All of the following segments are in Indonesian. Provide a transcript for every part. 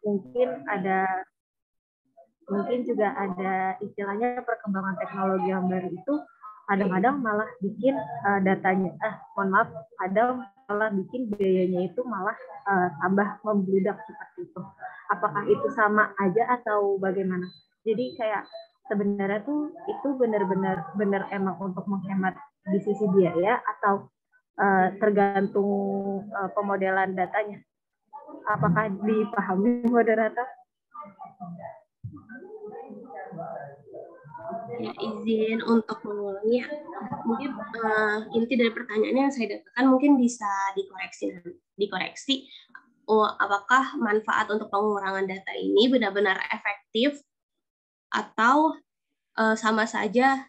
mungkin juga ada istilahnya perkembangan teknologi yang baru itu kadang-kadang malah bikin kadang malah bikin biayanya itu malah tambah membludak seperti itu. Apakah itu sama aja atau bagaimana? Jadi kayak sebenarnya tuh itu benar-benar emang untuk menghemat di sisi biaya atau tergantung pemodelan datanya. Apakah dipahami moderator? Ya, izin untuk mengulangi. Mungkin inti dari pertanyaannya yang saya dapatkan mungkin bisa dikoreksi. Apakah manfaat untuk pengurangan data ini benar-benar efektif atau sama saja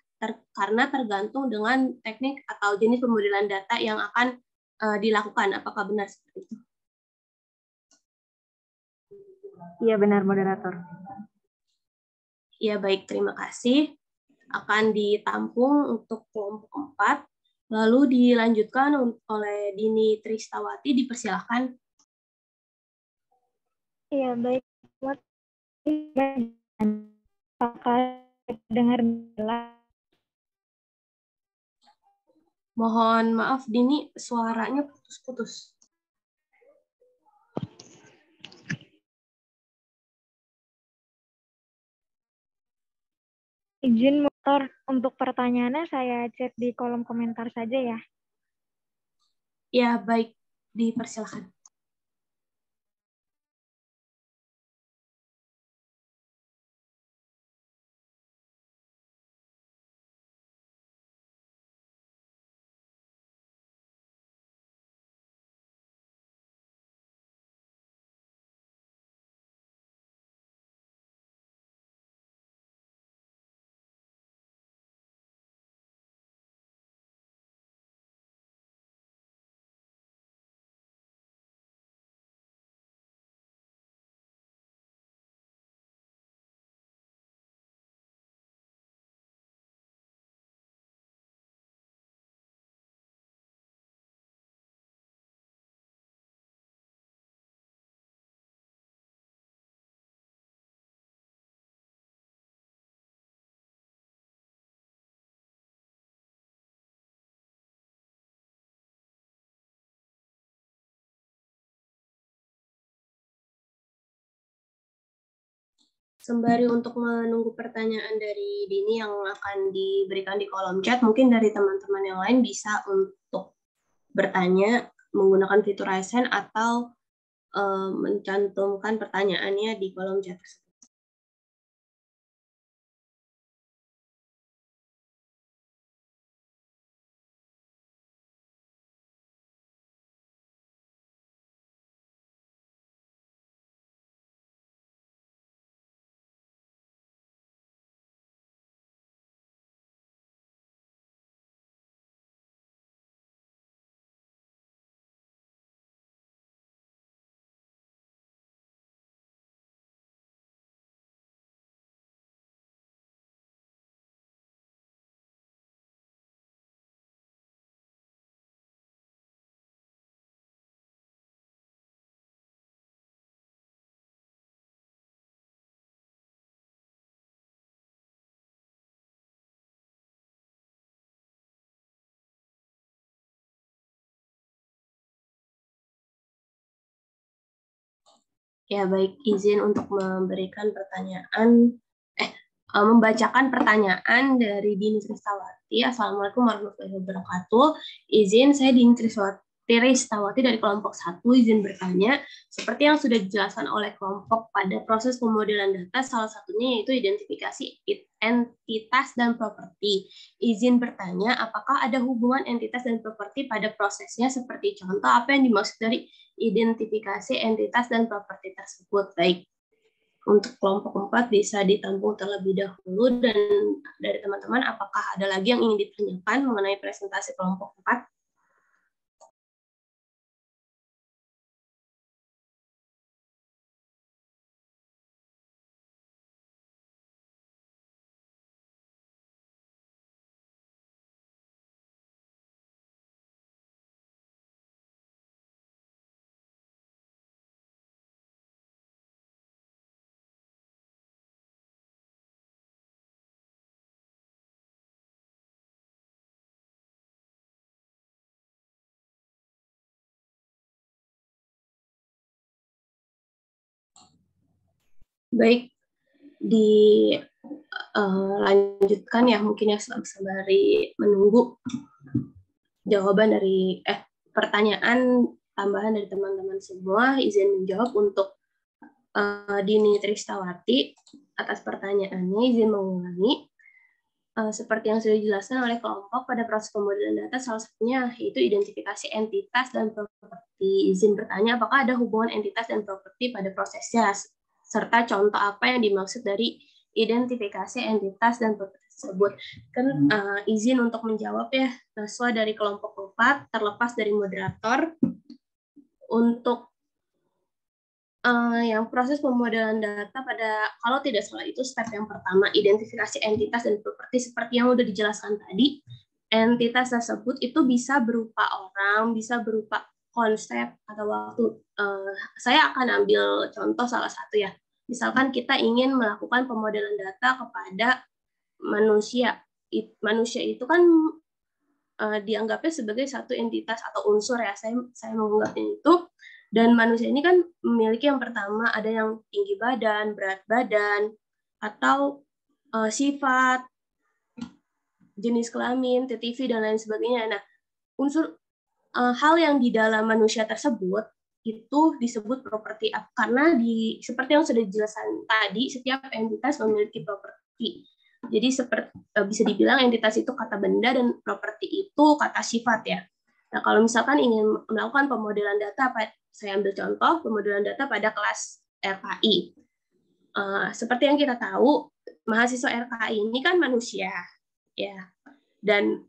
karena tergantung dengan teknik atau jenis pemodelan data yang akan dilakukan. Apakah benar seperti itu? Iya benar, moderator. Ya baik, terima kasih. Akan ditampung untuk kelompok 4, lalu dilanjutkan oleh Dini Tristawati, dipersilahkan. Iya baik, apakah dengar jelas? Mohon maaf Dini, suaranya putus-putus. Izin motor untuk pertanyaannya saya cek di kolom komentar saja ya. Ya baik, dipersilahkan. Sembari untuk menunggu pertanyaan dari Dini yang akan diberikan di kolom chat, mungkin dari teman-teman yang lain bisa untuk bertanya menggunakan fitur raise hand atau mencantumkan pertanyaannya di kolom chat tersebut. Ya baik, izin untuk membacakan pertanyaan dari Dini Tristawati. Assalamualaikum warahmatullahi wabarakatuh. Izin, saya Dini Tristawati dari kelompok 1, izin bertanya. Seperti yang sudah dijelaskan oleh kelompok pada proses pemodelan data, salah satunya yaitu identifikasi entitas dan properti. Izin bertanya, apakah ada hubungan entitas dan properti pada prosesnya, seperti contoh apa yang dimaksud dari identifikasi entitas dan properti tersebut. Baik, untuk kelompok 4 bisa ditampung terlebih dahulu, dan dari teman-teman apakah ada lagi yang ingin ditanyakan mengenai presentasi kelompok 4? Baik, dilanjutkan ya mungkin ya sembari menunggu jawaban dari pertanyaan tambahan dari teman-teman semua. Izin menjawab untuk Dini Tristawati atas pertanyaannya. Izin mengulangi. Seperti yang sudah dijelaskan oleh kelompok pada proses pemodelan data, salah satunya yaitu identifikasi entitas dan properti. Izin bertanya apakah ada hubungan entitas dan properti pada prosesnya, serta contoh apa yang dimaksud dari identifikasi entitas dan properti tersebut. Kan izin untuk menjawab ya, Naswa dari kelompok 4, terlepas dari moderator, untuk yang proses pemodelan data pada, kalau tidak salah itu step yang pertama, identifikasi entitas dan properti seperti yang sudah dijelaskan tadi. Entitas tersebut itu bisa berupa orang, bisa berupa konsep atau waktu. Saya akan ambil contoh salah satu ya. Misalkan kita ingin melakukan pemodelan data kepada manusia. Manusia itu kan dianggapnya sebagai satu entitas atau unsur ya. Saya menganggapnya itu. Dan manusia ini kan memiliki yang pertama ada yang tinggi badan, berat badan, atau sifat, jenis kelamin, TTV, dan lain sebagainya. Nah, unsur hal yang di dalam manusia tersebut itu disebut properti, karena seperti yang sudah dijelaskan tadi, setiap entitas memiliki properti. Jadi bisa dibilang entitas itu kata benda dan properti itu kata sifat ya. Nah, kalau misalkan ingin melakukan pemodelan data, saya ambil contoh pemodelan data pada kelas RKI. Seperti yang kita tahu, mahasiswa RKI ini kan manusia, ya. Dan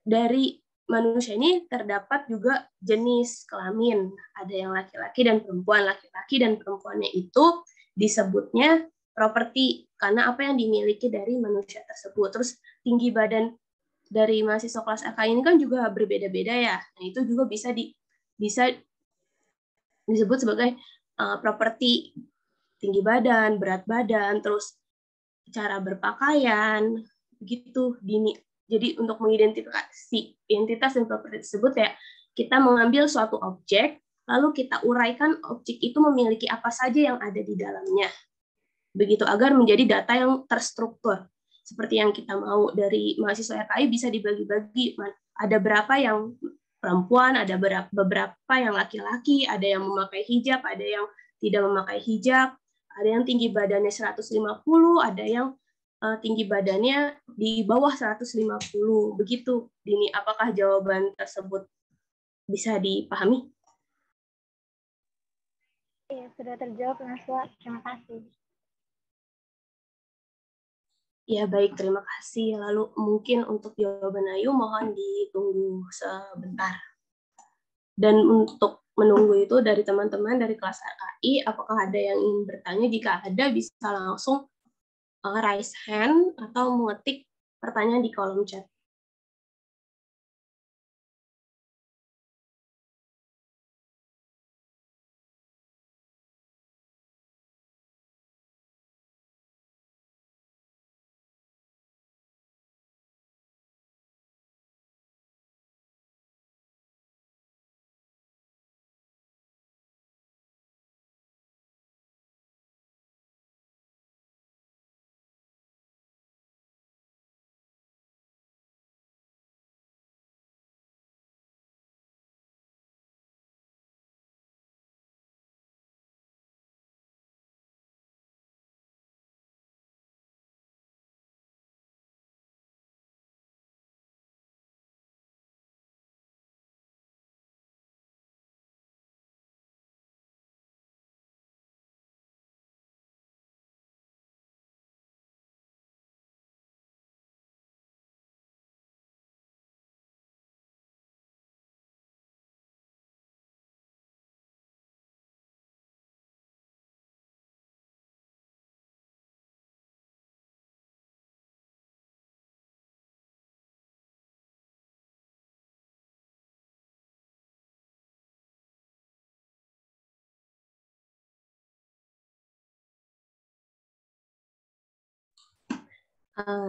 dari manusia ini terdapat juga jenis kelamin. Ada yang laki-laki dan perempuan. Laki-laki dan perempuannya itu disebutnya properti karena apa yang dimiliki dari manusia tersebut. Terus tinggi badan dari mahasiswa kelas RKI ini kan juga berbeda-beda ya. Nah, itu juga bisa disebut sebagai properti tinggi badan, berat badan, terus cara berpakaian, begitu Dini. Jadi untuk mengidentifikasi identitas dan properti tersebut ya, kita mengambil suatu objek, lalu kita uraikan objek itu memiliki apa saja yang ada di dalamnya. Begitu agar menjadi data yang terstruktur. Seperti yang kita mau dari mahasiswa RKI bisa dibagi-bagi. Ada berapa yang perempuan, ada beberapa yang laki-laki, ada yang memakai hijab, ada yang tidak memakai hijab, ada yang tinggi badannya 150, ada yang tinggi badannya di bawah 150. Begitu, Dini. Apakah jawaban tersebut bisa dipahami? Iya, sudah terjawab, Naswa. Terima kasih. Ya, baik. Terima kasih. Lalu mungkin untuk jawaban Ayu, mohon ditunggu sebentar. Dan untuk menunggu itu dari teman-teman dari kelas RKI, apakah ada yang ingin bertanya? Jika ada, bisa langsung raise hand atau mengetik pertanyaan di kolom chat.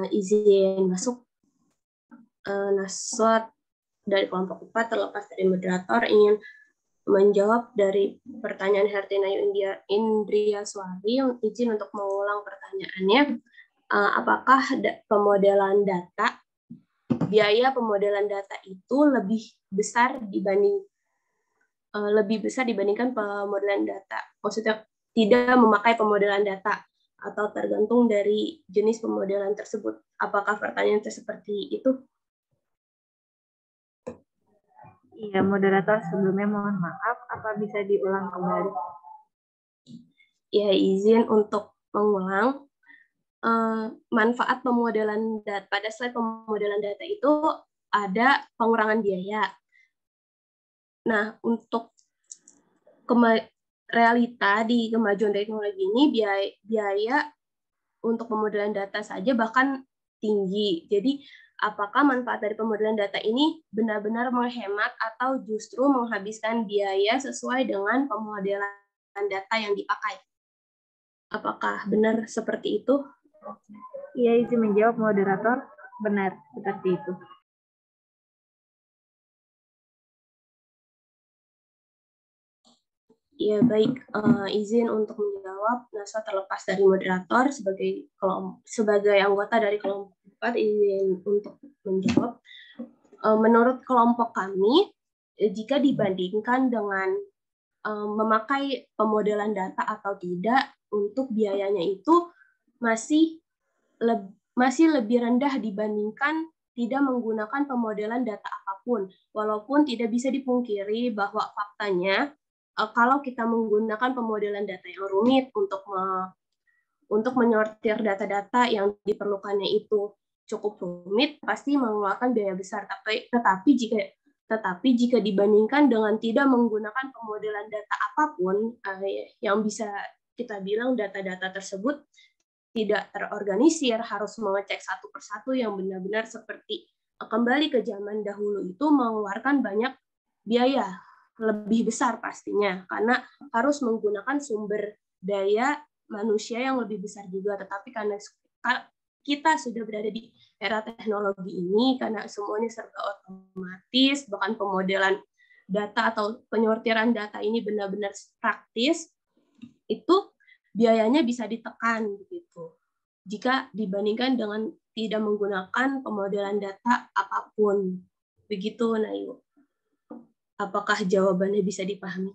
Izin masuk. Naswat dari kelompok 4 terlepas dari moderator ingin menjawab dari pertanyaan Hertinayu Indriaswari, izin untuk mengulang pertanyaannya. Apakah pemodelan data, biaya pemodelan data itu lebih besar dibandingkan pemodelan data? Maksudnya tidak memakai pemodelan data atau tergantung dari jenis pemodelan tersebut. Apakah pertanyaan seperti itu? Iya, moderator, sebelumnya mohon maaf, apa bisa diulang kembali? Ya, izin untuk mengulang. Manfaat pemodelan data, pada slide pemodelan data itu ada pengurangan biaya. Nah, untuk realita di kemajuan teknologi ini, biaya untuk pemodelan data saja bahkan tinggi. Jadi, apakah manfaat dari pemodelan data ini benar-benar menghemat atau justru menghabiskan biaya sesuai dengan pemodelan data yang dipakai? Apakah benar seperti itu? Iya, izin menjawab moderator. Benar, seperti itu. Ya, baik. Izin untuk menjawab. Naswa terlepas dari moderator sebagai anggota dari kelompok 4, izin untuk menjawab. Menurut kelompok kami, jika dibandingkan dengan memakai pemodelan data atau tidak, untuk biayanya itu masih lebih rendah dibandingkan tidak menggunakan pemodelan data apapun. Walaupun tidak bisa dipungkiri bahwa faktanya kalau kita menggunakan pemodelan data yang rumit untuk menyortir data-data yang diperlukannya itu cukup rumit, pasti mengeluarkan biaya besar. Tetapi jika dibandingkan dengan tidak menggunakan pemodelan data apapun, yang bisa kita bilang data-data tersebut tidak terorganisir, harus mengecek satu persatu yang benar-benar seperti kembali ke zaman dahulu itu mengeluarkan banyak biaya, lebih besar pastinya, karena harus menggunakan sumber daya manusia yang lebih besar juga. Tetapi karena kita sudah berada di era teknologi ini, karena semuanya serba otomatis, bahkan pemodelan data atau penyortiran data ini benar-benar praktis, itu biayanya bisa ditekan begitu. Jika dibandingkan dengan tidak menggunakan pemodelan data apapun. Begitu, Nayu. Apakah jawabannya bisa dipahami?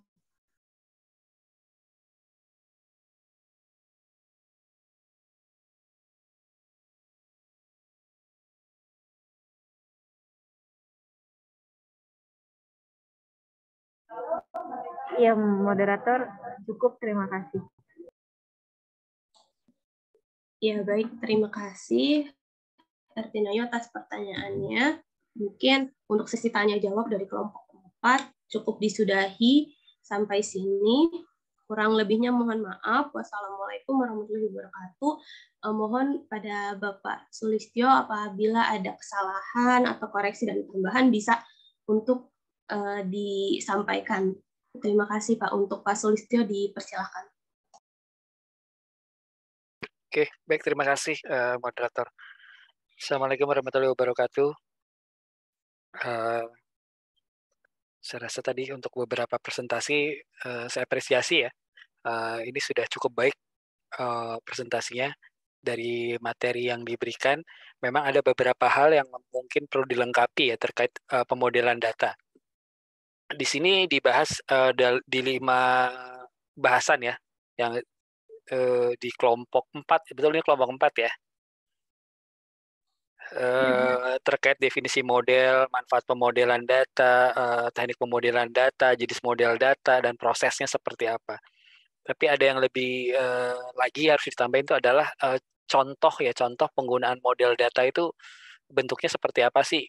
Iya, moderator, cukup, terima kasih. Ya, baik. Terima kasih, Hertinayu, atas pertanyaannya. Mungkin untuk sesi tanya-jawab dari kelompok 4 cukup disudahi sampai sini. Kurang lebihnya mohon maaf. Wassalamualaikum warahmatullahi wabarakatuh. Mohon pada Bapak Sulistyo apabila ada kesalahan atau koreksi dan tambahan bisa untuk disampaikan. Terima kasih Pak. Untuk Pak Sulistyo dipersilahkan. Oke, baik, terima kasih moderator. Assalamualaikum warahmatullahi wabarakatuh. Saya rasa tadi untuk beberapa presentasi saya apresiasi ya. Ini sudah cukup baik presentasinya dari materi yang diberikan. Memang ada beberapa hal yang mungkin perlu dilengkapi ya terkait pemodelan data. Di sini dibahas di 5 bahasan ya, yang di kelompok 4, betul ini kelompok 4 ya. Terkait definisi model, manfaat pemodelan data, teknik pemodelan data, jenis model data, dan prosesnya seperti apa. Tapi ada yang lebih lagi harus ditambahin itu adalah contoh penggunaan model data itu bentuknya seperti apa sih.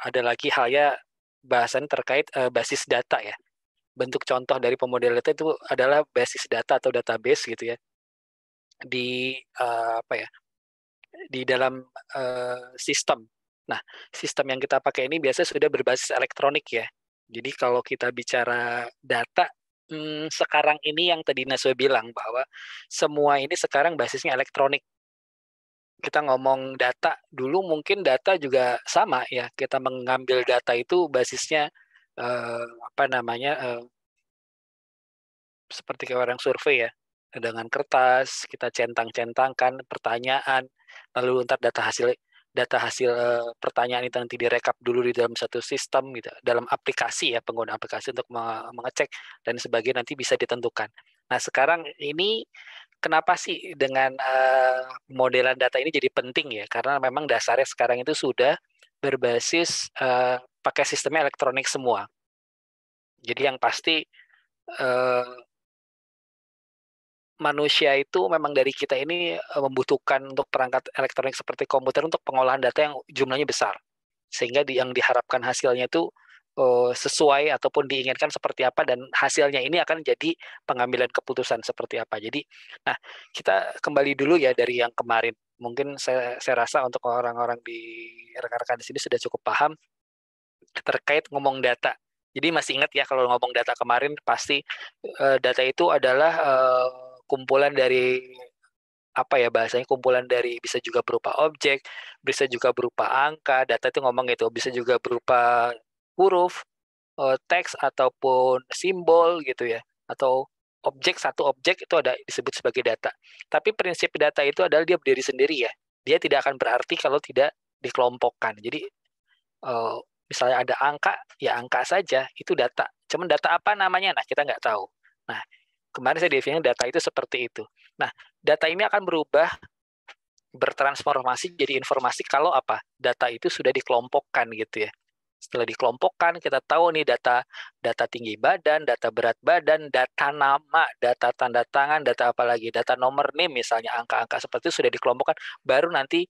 Ada lagi halnya bahasan terkait basis data ya. Bentuk contoh dari pemodelan data itu adalah basis data atau database gitu ya. Di di dalam sistem. Nah, sistem yang kita pakai ini biasanya sudah berbasis elektronik ya. Jadi kalau kita bicara data, sekarang ini yang tadi Naswa bilang bahwa semua ini sekarang basisnya elektronik. Kita ngomong data, dulu mungkin data juga sama ya. Kita mengambil data itu basisnya seperti kayak orang survei ya, dengan kertas kita centang-centangkan pertanyaan, lalu ntar data hasil pertanyaan itu nanti direkap dulu di dalam satu sistem gitu, dalam aplikasi ya, pengguna aplikasi untuk mengecek dan sebagainya, nanti bisa ditentukan. Nah sekarang ini kenapa sih dengan modelan data ini jadi penting ya? Karena memang dasarnya sekarang itu sudah berbasis pakai sistemnya elektronik semua. Jadi yang pasti manusia itu memang dari kita ini membutuhkan untuk perangkat elektronik seperti komputer untuk pengolahan data yang jumlahnya besar. Sehingga yang diharapkan hasilnya itu sesuai ataupun diinginkan seperti apa, dan hasilnya ini akan jadi pengambilan keputusan seperti apa. Jadi, nah kita kembali dulu ya dari yang kemarin. Mungkin saya rasa untuk orang-orang di rekan-rekan di sini sudah cukup paham terkait ngomong data. Jadi masih ingat ya kalau ngomong data kemarin, pasti data itu adalah kumpulan dari apa ya bahasanya, kumpulan dari bisa juga berupa objek, bisa juga berupa angka, data itu ngomong itu, bisa juga berupa huruf, teks ataupun simbol gitu ya, atau objek, satu objek itu ada disebut sebagai data. Tapi prinsip data itu adalah dia berdiri sendiri ya, dia tidak akan berarti kalau tidak dikelompokkan. Jadi misalnya ada angka, ya angka saja itu data. Cuman data apa namanya, nah kita nggak tahu. Nah kemarin saya definisikan data itu seperti itu. Nah, data ini akan bertransformasi jadi informasi kalau apa? Data itu sudah dikelompokkan gitu ya. Setelah dikelompokkan, kita tahu nih data tinggi badan, data berat badan, data nama, data tanda tangan, data apa lagi, data nomor NIM misalnya, angka-angka seperti itu sudah dikelompokkan, baru nanti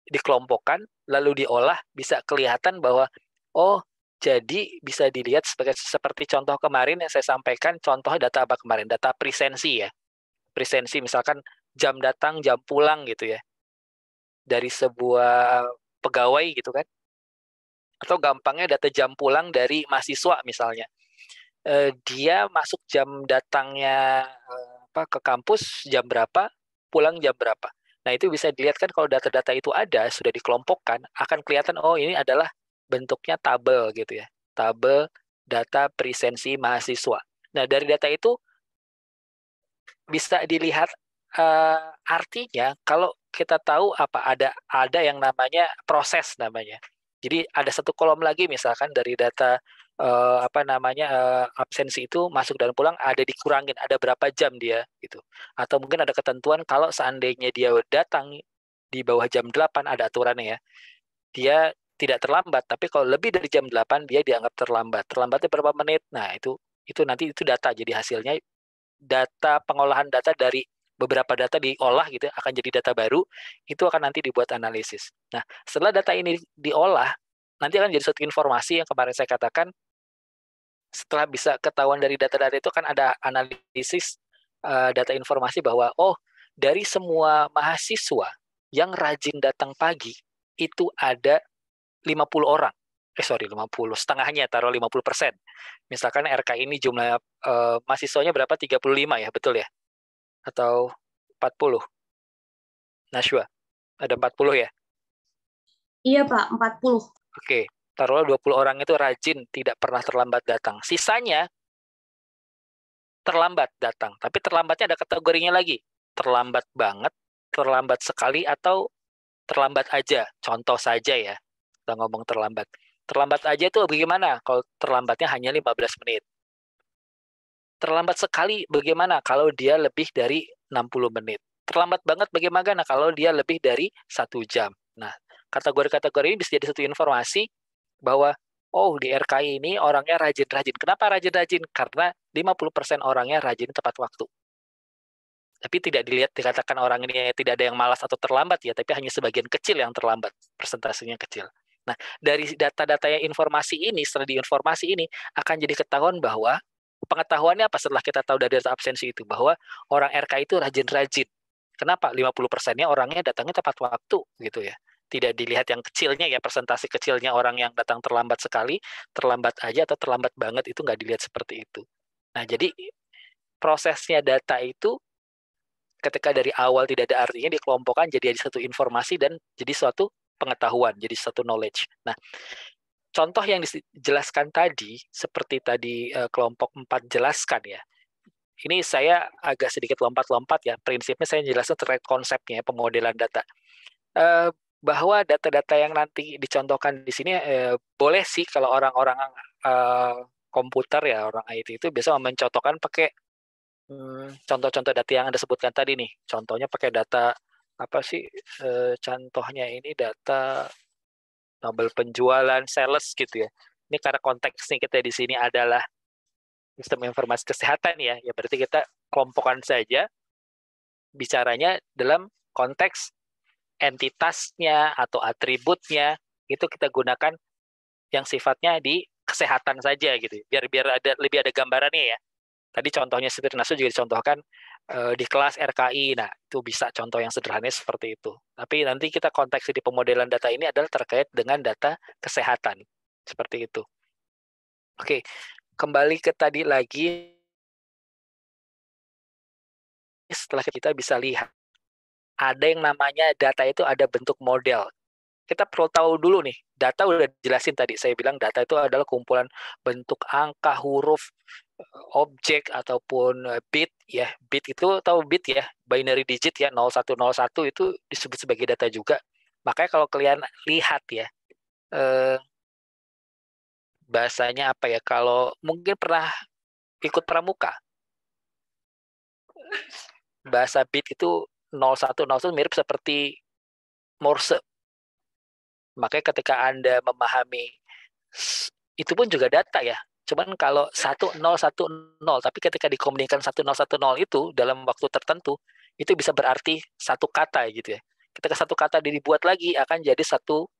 dikelompokkan, lalu diolah, bisa kelihatan bahwa, oh, jadi bisa dilihat seperti contoh kemarin yang saya sampaikan, contoh data apa kemarin? Data presensi ya. Presensi misalkan jam datang, jam pulang gitu ya. Dari sebuah pegawai gitu kan. Atau gampangnya data jam pulang dari mahasiswa misalnya. Dia masuk jam datangnya ke kampus jam berapa, pulang jam berapa. Nah itu bisa dilihat kan kalau data-data itu ada, sudah dikelompokkan, akan kelihatan oh ini adalah bentuknya tabel gitu ya. Tabel data presensi mahasiswa. Nah, dari data itu bisa dilihat artinya kalau kita tahu apa ada yang namanya proses namanya. Jadi ada satu kolom lagi misalkan dari data absensi itu masuk dan pulang ada dikurangin, ada berapa jam dia gitu. Atau mungkin ada ketentuan kalau seandainya dia datang di bawah jam 8 ada aturannya ya. Dia tidak terlambat, tapi kalau lebih dari jam 8 dia dianggap terlambat. Terlambatnya berapa menit? Nah, itu nanti itu data. Jadi hasilnya data pengolahan data dari beberapa data diolah gitu akan jadi data baru, itu akan nanti dibuat analisis. Nah, setelah data ini diolah, nanti akan jadi suatu informasi yang kemarin saya katakan setelah bisa ketahuan dari data-data itu kan ada analisis data informasi bahwa oh, dari semua mahasiswa yang rajin datang pagi itu ada 50 orang. 50, setengahnya taruh 50%. Misalkan RK ini jumlah mahasiswanya berapa? 35 ya, betul ya? Atau 40? Nashwa, ada 40 ya? Iya Pak, 40. Oke, taruhlah 20 orang itu rajin, tidak pernah terlambat datang. Sisanya terlambat datang, tapi terlambatnya ada kategorinya lagi. Terlambat banget, terlambat sekali, atau terlambat aja. Contoh saja ya. Kita ngomong terlambat. Terlambat aja itu bagaimana kalau terlambatnya hanya 15 menit? Terlambat sekali bagaimana kalau dia lebih dari 60 menit? Terlambat banget bagaimana kalau dia lebih dari 1 jam? Nah, kategori-kategori ini bisa jadi satu informasi bahwa oh di RKI ini orangnya rajin-rajin. Kenapa rajin-rajin? Karena 50% orangnya rajin tepat waktu. Tapi tidak dikatakan orang ini tidak ada yang malas atau terlambat ya, tapi hanya sebagian kecil yang terlambat, persentasenya kecil. Nah, dari data-data informasi ini, setelah diinformasi ini, akan jadi ketahuan bahwa, pengetahuannya apa setelah kita tahu dari data absensi itu, bahwa orang RK itu rajin-rajin. Kenapa? 50%-nya orangnya datangnya tepat waktu, gitu ya. Tidak dilihat yang kecilnya ya, persentase kecilnya orang yang datang terlambat sekali, terlambat aja, atau terlambat banget, itu nggak dilihat seperti itu. Nah, jadi prosesnya data itu, ketika dari awal tidak ada artinya, dikelompokkan jadi satu informasi dan jadi suatu pengetahuan, jadi satu knowledge. Nah, contoh yang dijelaskan tadi, seperti tadi kelompok 4 jelaskan ya, ini saya agak sedikit lompat-lompat ya. Prinsipnya saya jelaskan terkait konsepnya pemodelan data. Bahwa data-data yang nanti dicontohkan di sini boleh sih kalau orang-orang komputer ya, orang IT itu biasa mencontohkan pakai contoh-contoh data yang Anda sebutkan tadi nih. Contohnya pakai data apa sih? Contohnya ini data tabel penjualan sales gitu ya. Ini karena konteksnya kita di sini adalah sistem informasi kesehatan ya. Ya berarti kita kelompokkan saja bicaranya dalam konteks entitasnya atau atributnya itu kita gunakan yang sifatnya di kesehatan saja gitu. Biar lebih ada gambarannya ya. Tadi contohnya seperti Nasu juga dicontohkan di kelas RKI. Nah, itu bisa contoh yang sederhana seperti itu. Tapi nanti kita konteks di pemodelan data ini adalah terkait dengan data kesehatan. Seperti itu. Oke, kembali ke tadi lagi. Setelah kita bisa lihat, ada yang namanya data itu ada bentuk model. Kita perlu tahu dulu nih, data udah jelasin tadi, saya bilang data itu adalah kumpulan bentuk angka, huruf, objek, ataupun bit. Ya, bit itu tahu bit ya, binary digit ya, 0101 itu disebut sebagai data juga. Makanya kalau kalian lihat ya, bahasanya apa ya, kalau mungkin pernah ikut pramuka, bahasa bit itu 0101 mirip seperti Morse. Makanya ketika Anda memahami itu pun juga data ya. Cuman kalau 1010, tapi ketika dikomunikasikan 1010 itu dalam waktu tertentu, itu bisa berarti satu kata gitu ya. Ketika satu kata dibuat lagi akan jadi satu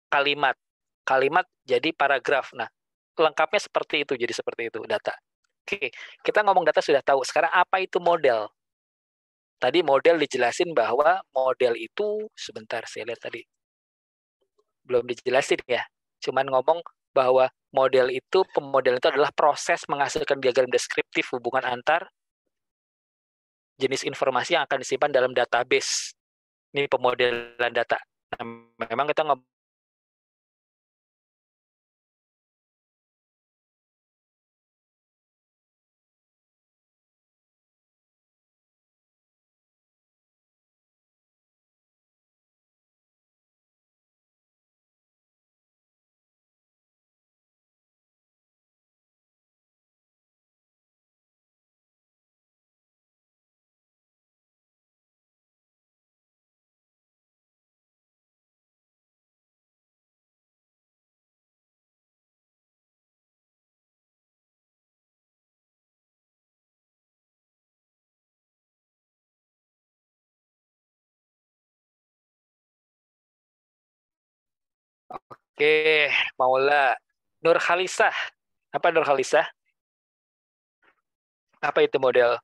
kalimat. Kalimat jadi paragraf. Nah, lengkapnya seperti itu, jadi seperti itu data. Oke, kita ngomong data sudah tahu. Sekarang apa itu model? Tadi model dijelasin bahwa model itu, sebentar saya lihat tadi, belum dijelasin ya. Cuman ngomong bahwa pemodelan itu adalah proses menghasilkan diagram deskriptif hubungan antar jenis informasi yang akan disimpan dalam database. Ini pemodelan data. Nah, memang kita Oke, Maula. Nur Khalisah. Apa Nur Khalisah? Apa itu model?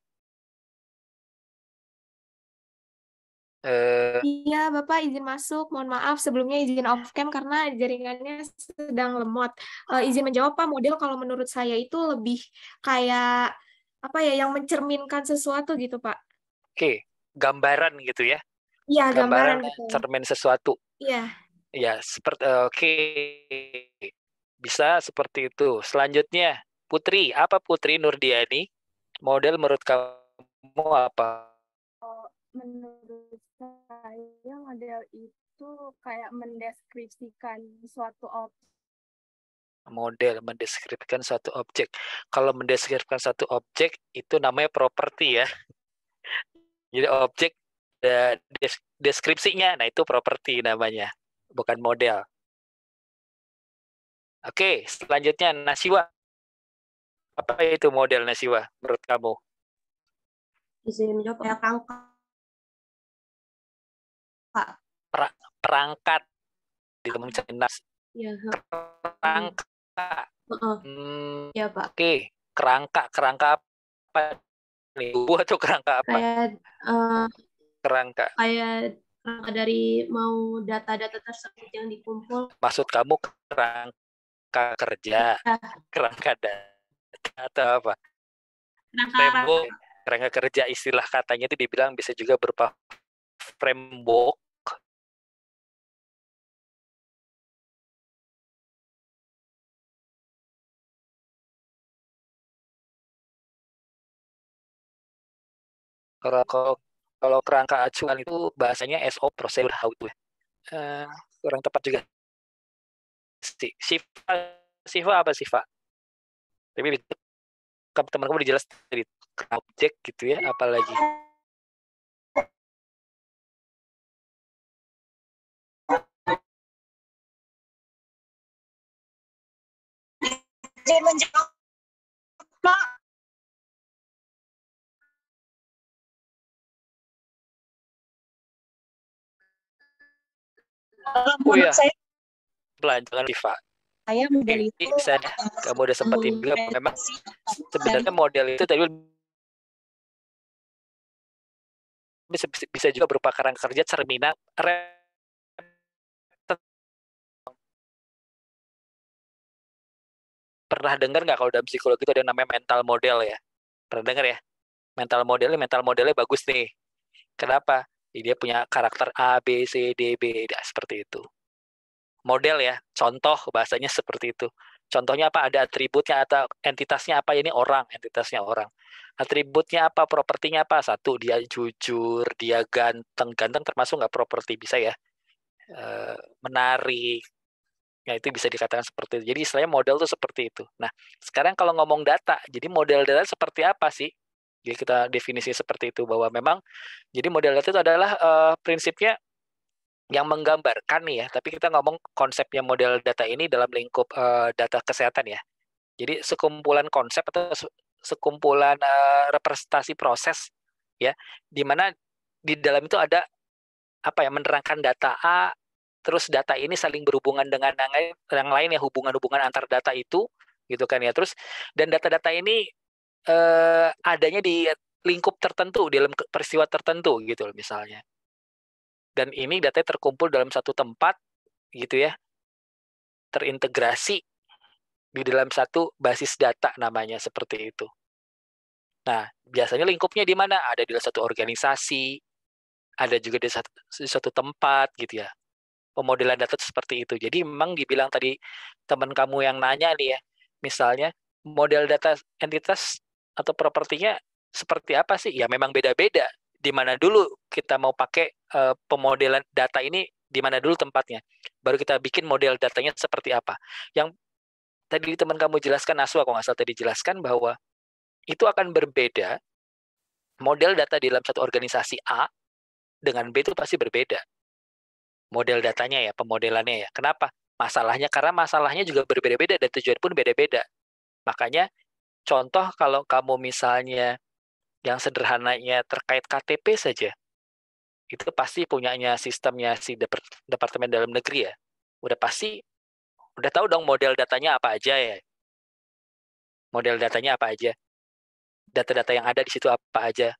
Iya, Bapak izin masuk. Mohon maaf sebelumnya izin off cam karena jaringannya sedang lemot. Izin menjawab Pak, model kalau menurut saya itu lebih kayak apa ya, yang mencerminkan sesuatu gitu Pak. Oke, gambaran gitu ya. Iya, gambaran Gambaran betul. cermin sesuatu. Iya. Ya, seperti oke. Bisa seperti itu. Selanjutnya, Putri, apa Putri Nurdiani? Model menurut kamu apa? Menurut saya model itu kayak mendeskripsikan suatu objek. Model mendeskripsikan suatu objek. Kalau mendeskripsikan suatu objek itu namanya properti ya. Jadi objek deskripsinya, nah itu properti namanya, bukan model. Oke, selanjutnya Nasiwa. Apa itu model Nasiwa menurut kamu? Izin menjawab ya, angka. Perangkat di teman nas. Ya, Kerangka. ya Pak. Oke, kerangka apa nih? Buah atau kerangka apa? Kerangka. Kayak kerangka dari mau data-data tersebut yang dikumpul. Maksud kamu kerangka kerja, kerangka data atau apa? Kerangka kerja, istilah katanya itu dibilang bisa juga berupa framework Kalau kalau kalau kerangka acuan itu bahasanya SO, prosedur how to. Kurang tepat juga. Siva apa Siva? Tapi teman-teman udah jelas dari objek gitu ya, apalagi. Jangan menjawab, Pak. Menurut saya Pelancongan Siva. Saya model itu Misalnya kamu udah sempetin juga, memang sebenarnya model itu tadi bisa juga berupa kerangka kerja cerminan pernah dengar nggak kalau dalam psikologi itu ada yang namanya mental model ya? Pernah dengar ya? Mental modelnya bagus nih. Kenapa? Dia punya karakter A, B, C, D, B, seperti itu. Model ya, contoh bahasanya seperti itu. Contohnya apa? Ada atributnya atau entitasnya apa? Ini orang, entitasnya orang. Atributnya apa? Propertinya apa? Satu, dia jujur, dia ganteng. Ganteng termasuk nggak properti, bisa ya. Menarik. Ya, itu bisa dikatakan seperti itu. Jadi istilahnya model itu seperti itu. Nah, sekarang kalau ngomong data, jadi model data seperti apa sih? Jadi kita definisi seperti itu, bahwa memang jadi model data itu adalah prinsipnya yang menggambarkan nih ya, tapi kita ngomong konsepnya model data ini dalam lingkup data kesehatan ya. Jadi sekumpulan konsep atau sekumpulan representasi proses ya, di mana di dalam itu ada apa ya, menerangkan data A, terus data ini saling berhubungan dengan yang lain ya, hubungan-hubungan antar data itu gitu kan ya. Terus dan data-data ini adanya di lingkup tertentu, dalam peristiwa tertentu gitu loh misalnya. Dan ini datanya terkumpul dalam satu tempat gitu ya, terintegrasi di dalam satu basis data namanya seperti itu. Nah, biasanya lingkupnya di mana? Ada di satu organisasi, ada juga di satu tempat gitu ya. Pemodelan data seperti itu. Jadi memang dibilang tadi teman kamu yang nanya nih ya, misalnya model data entitas atau propertinya seperti apa sih? Ya memang beda-beda. Di mana dulu kita mau pakai pemodelan data ini, di mana dulu tempatnya. Baru kita bikin model datanya seperti apa. Yang tadi teman kamu jelaskan, Aswa, kalau nggak salah tadi jelaskan bahwa itu akan berbeda. Model data di dalam satu organisasi A dengan B itu pasti berbeda. Model datanya ya, pemodelannya ya. Kenapa? Masalahnya, karena masalahnya juga berbeda-beda dan tujuan pun beda-beda. Makanya contoh kalau kamu misalnya yang sederhananya terkait KTP saja, itu pasti punyanya sistemnya si Departemen Dalam Negeri ya. Udah tahu dong model datanya apa aja ya. Model datanya apa aja. Data-data yang ada di situ apa aja.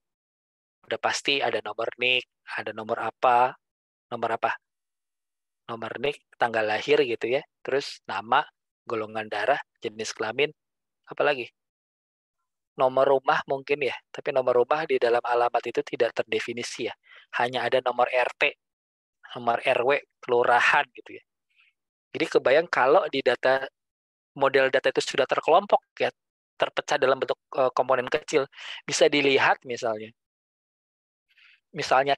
Udah pasti ada nomor NIK, ada nomor apa, nomor NIK, tanggal lahir gitu ya, terus nama, golongan darah, jenis kelamin, apalagi nomor rumah mungkin ya, tapi nomor rumah di dalam alamat itu tidak terdefinisi ya, hanya ada nomor RT, nomor RW, kelurahan gitu ya. Jadi kebayang kalau di data, model data itu sudah terkelompok ya, terpecah dalam bentuk komponen kecil, bisa dilihat misalnya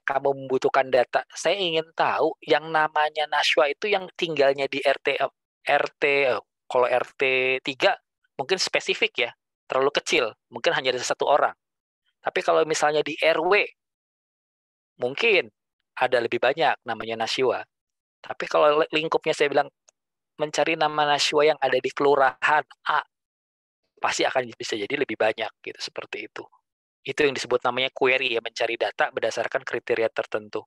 kamu membutuhkan data, saya ingin tahu yang namanya Nashwa itu yang tinggalnya di kalau RT 3 mungkin spesifik ya, terlalu kecil, mungkin hanya ada satu orang. Tapi kalau misalnya di RW, mungkin ada lebih banyak namanya Nashwa. Tapi kalau lingkupnya saya bilang mencari nama Nashwa yang ada di kelurahan A, pasti akan bisa jadi lebih banyak gitu, seperti itu. Itu yang disebut namanya query ya, mencari data berdasarkan kriteria tertentu.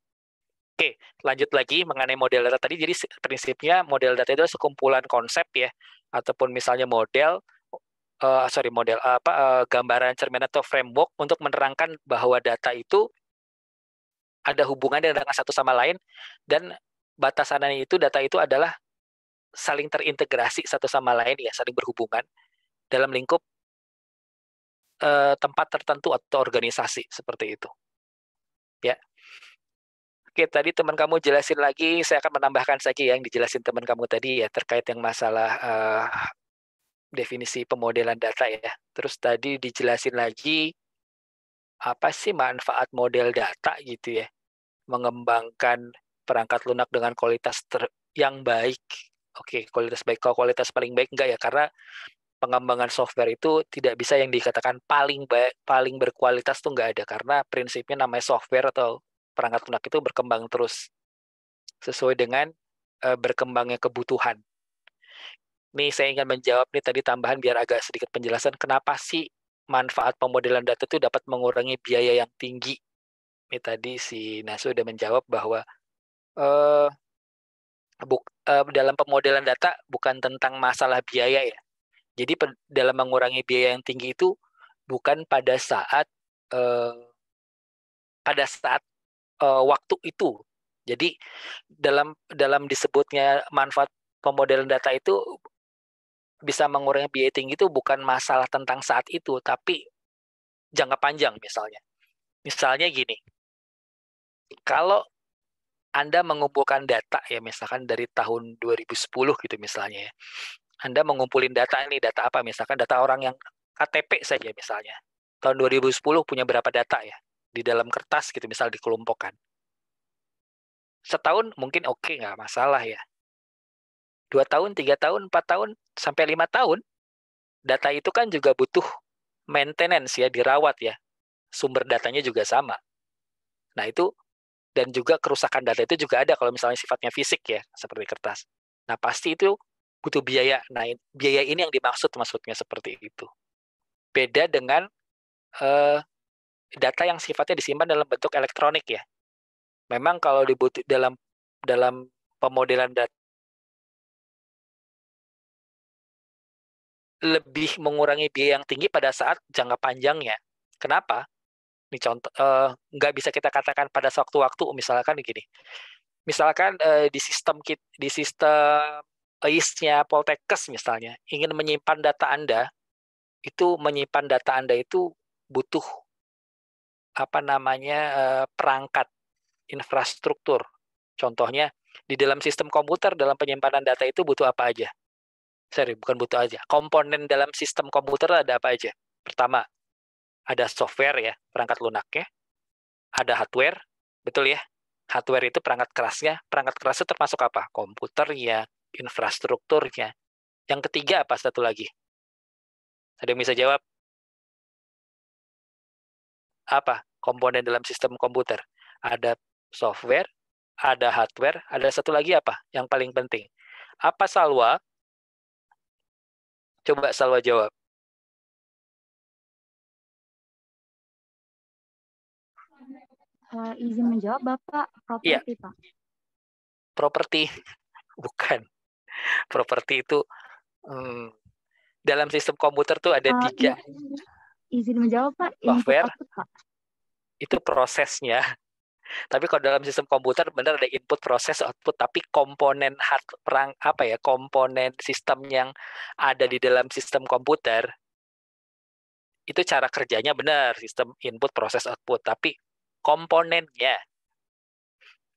Oke, lanjut lagi mengenai model data tadi. Jadi prinsipnya model data itu sekumpulan konsep ya, ataupun misalnya gambaran cermin atau framework untuk menerangkan bahwa data itu ada hubungannya dengan satu sama lain, dan batasannya itu data itu adalah saling terintegrasi satu sama lain ya, saling berhubungan dalam lingkup tempat tertentu atau organisasi seperti itu. Ya. Oke, tadi teman kamu jelasin lagi, saya akan menambahkan saja yang dijelasin teman kamu tadi ya, terkait yang masalah definisi pemodelan data ya. Terus tadi dijelasin lagi apa sih manfaat model data gitu ya, mengembangkan perangkat lunak dengan kualitas yang baik. Oke, kualitas baik. Kalau kualitas paling baik enggak ya, karena pengembangan software itu tidak bisa yang dikatakan paling baik, paling berkualitas tuh nggak ada, karena prinsipnya namanya software atau perangkat lunak itu berkembang terus sesuai dengan berkembangnya kebutuhan. Nih saya ingin menjawab nih tadi tambahan biar agak sedikit penjelasan kenapa sih manfaat pemodelan data itu dapat mengurangi biaya yang tinggi. Ini tadi si Nasu sudah menjawab bahwa dalam pemodelan data bukan tentang masalah biaya ya. Jadi dalam mengurangi biaya yang tinggi itu bukan pada saat waktu itu. Jadi dalam disebutnya manfaat pemodelan data itu bisa mengurangi biaya tinggi itu bukan masalah tentang saat itu, tapi jangka panjang misalnya. Misalnya gini, kalau Anda mengumpulkan data ya misalkan dari tahun 2010 gitu misalnya ya. Anda mengumpulin data ini, data apa? Misalkan data orang yang KTP saja misalnya. Tahun 2010 punya berapa data ya? Di dalam kertas gitu misal dikelompokkan. Setahun mungkin oke, nggak masalah ya. 2 tahun, 3 tahun, 4 tahun, sampai 5 tahun, data itu kan juga butuh maintenance ya, dirawat ya. Sumber datanya juga sama. Nah itu, dan juga kerusakan data itu juga ada kalau misalnya sifatnya fisik ya, seperti kertas. Nah pasti itu butuh biaya. Nah biaya ini yang dimaksud maksudnya seperti itu. Beda dengan data yang sifatnya disimpan dalam bentuk elektronik ya. Memang kalau dibutuh dalam pemodelan data lebih mengurangi biaya yang tinggi pada saat jangka panjangnya. Kenapa? Ini contoh nggak bisa kita katakan pada sewaktu-waktu. Misalkan gini, misalkan di sistem IS-nya Poltekkes misalnya ingin menyimpan data Anda, itu menyimpan data Anda itu butuh apa namanya perangkat infrastruktur. Contohnya di dalam sistem komputer dalam penyimpanan data itu butuh apa aja? Sorry, bukan butuh aja. Komponen dalam sistem komputer ada apa aja? Pertama, ada software ya, perangkat lunaknya. Ada hardware, betul ya? Hardware itu perangkat kerasnya. Perangkat keras itu termasuk apa? Komputernya, infrastrukturnya. Yang ketiga apa satu lagi? Ada yang bisa jawab? Apa komponen dalam sistem komputer? Ada software, ada hardware, ada satu lagi apa? Yang paling penting. Apa Salwa? Coba Salwa jawab. Izin menjawab Bapak, properti Pak. Properti, bukan. Properti itu dalam sistem komputer tuh ada 3. Iya. Izin menjawab Pak, software, input output Pak. Itu prosesnya. Tapi kalau dalam sistem komputer benar ada input, proses, output. Tapi komponen komponen sistem yang ada di dalam sistem komputer itu cara kerjanya benar, sistem input, proses, output. Tapi komponennya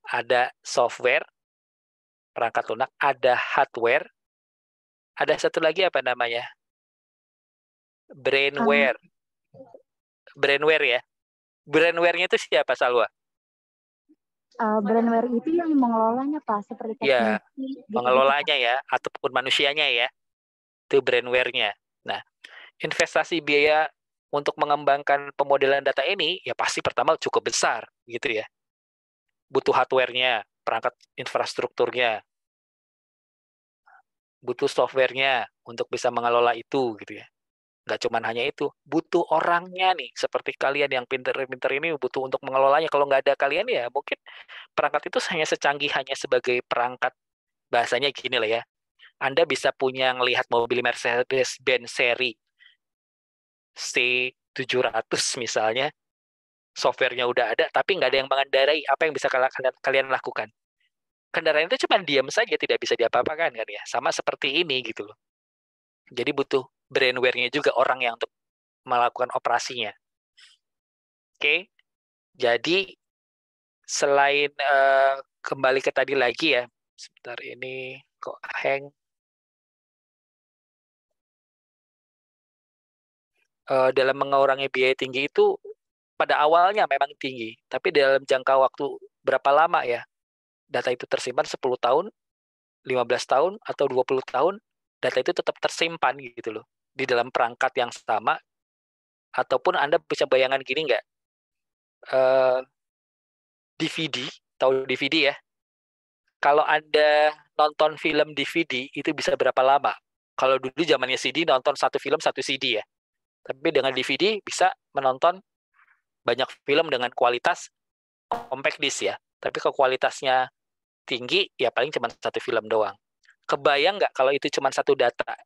ada software, perangkat lunak, ada hardware, ada satu lagi apa namanya? Brainware. Brainware ya. Brainware-nya itu siapa, Salwa? Brainware itu yang mengelolanya Pak, seperti ya, teknisi. mengelolanya ya, ataupun manusianya ya. Itu brainware-nya. Nah, investasi biaya untuk mengembangkan pemodelan data ini ya pasti pertama cukup besar gitu ya. Butuh hardware-nya, perangkat infrastrukturnya, butuh software-nya untuk bisa mengelola itu gitu ya. Nggak cuma hanya itu, butuh orangnya nih, seperti kalian yang pinter-pinter ini butuh untuk mengelolanya. Kalau nggak ada kalian ya mungkin perangkat itu hanya secanggih hanya sebagai perangkat, bahasanya gini lah ya. Anda bisa punya ngelihat mobil Mercedes-Benz seri C700 misalnya, software-nya udah ada, tapi nggak ada yang mengendarai. Apa yang bisa kalian lakukan? Kendaraan itu cuma diam saja, tidak bisa diapa-apakan kan ya. Sama seperti ini gitu loh. Jadi butuh brainware-nya juga, orang yang untuk melakukan operasinya. Oke, jadi selain kembali ke tadi lagi ya, sebentar ini kok hang. Dalam mengurangi biaya tinggi itu pada awalnya memang tinggi, tapi dalam jangka waktu berapa lama ya data itu tersimpan, 10 tahun, 15 tahun, atau 20 tahun, data itu tetap tersimpan gitu loh, di dalam perangkat yang sama. Ataupun Anda bisa bayangan gini nggak, DVD, tahu DVD ya? Kalau Anda nonton film DVD, itu bisa berapa lama? Kalau dulu zamannya CD, nonton satu film, satu CD ya. Tapi dengan DVD, bisa menonton banyak film dengan kualitas compact disc ya. Tapi kalau kualitasnya tinggi, ya paling cuma satu film doang. Kebayang nggak kalau itu cuma satu data?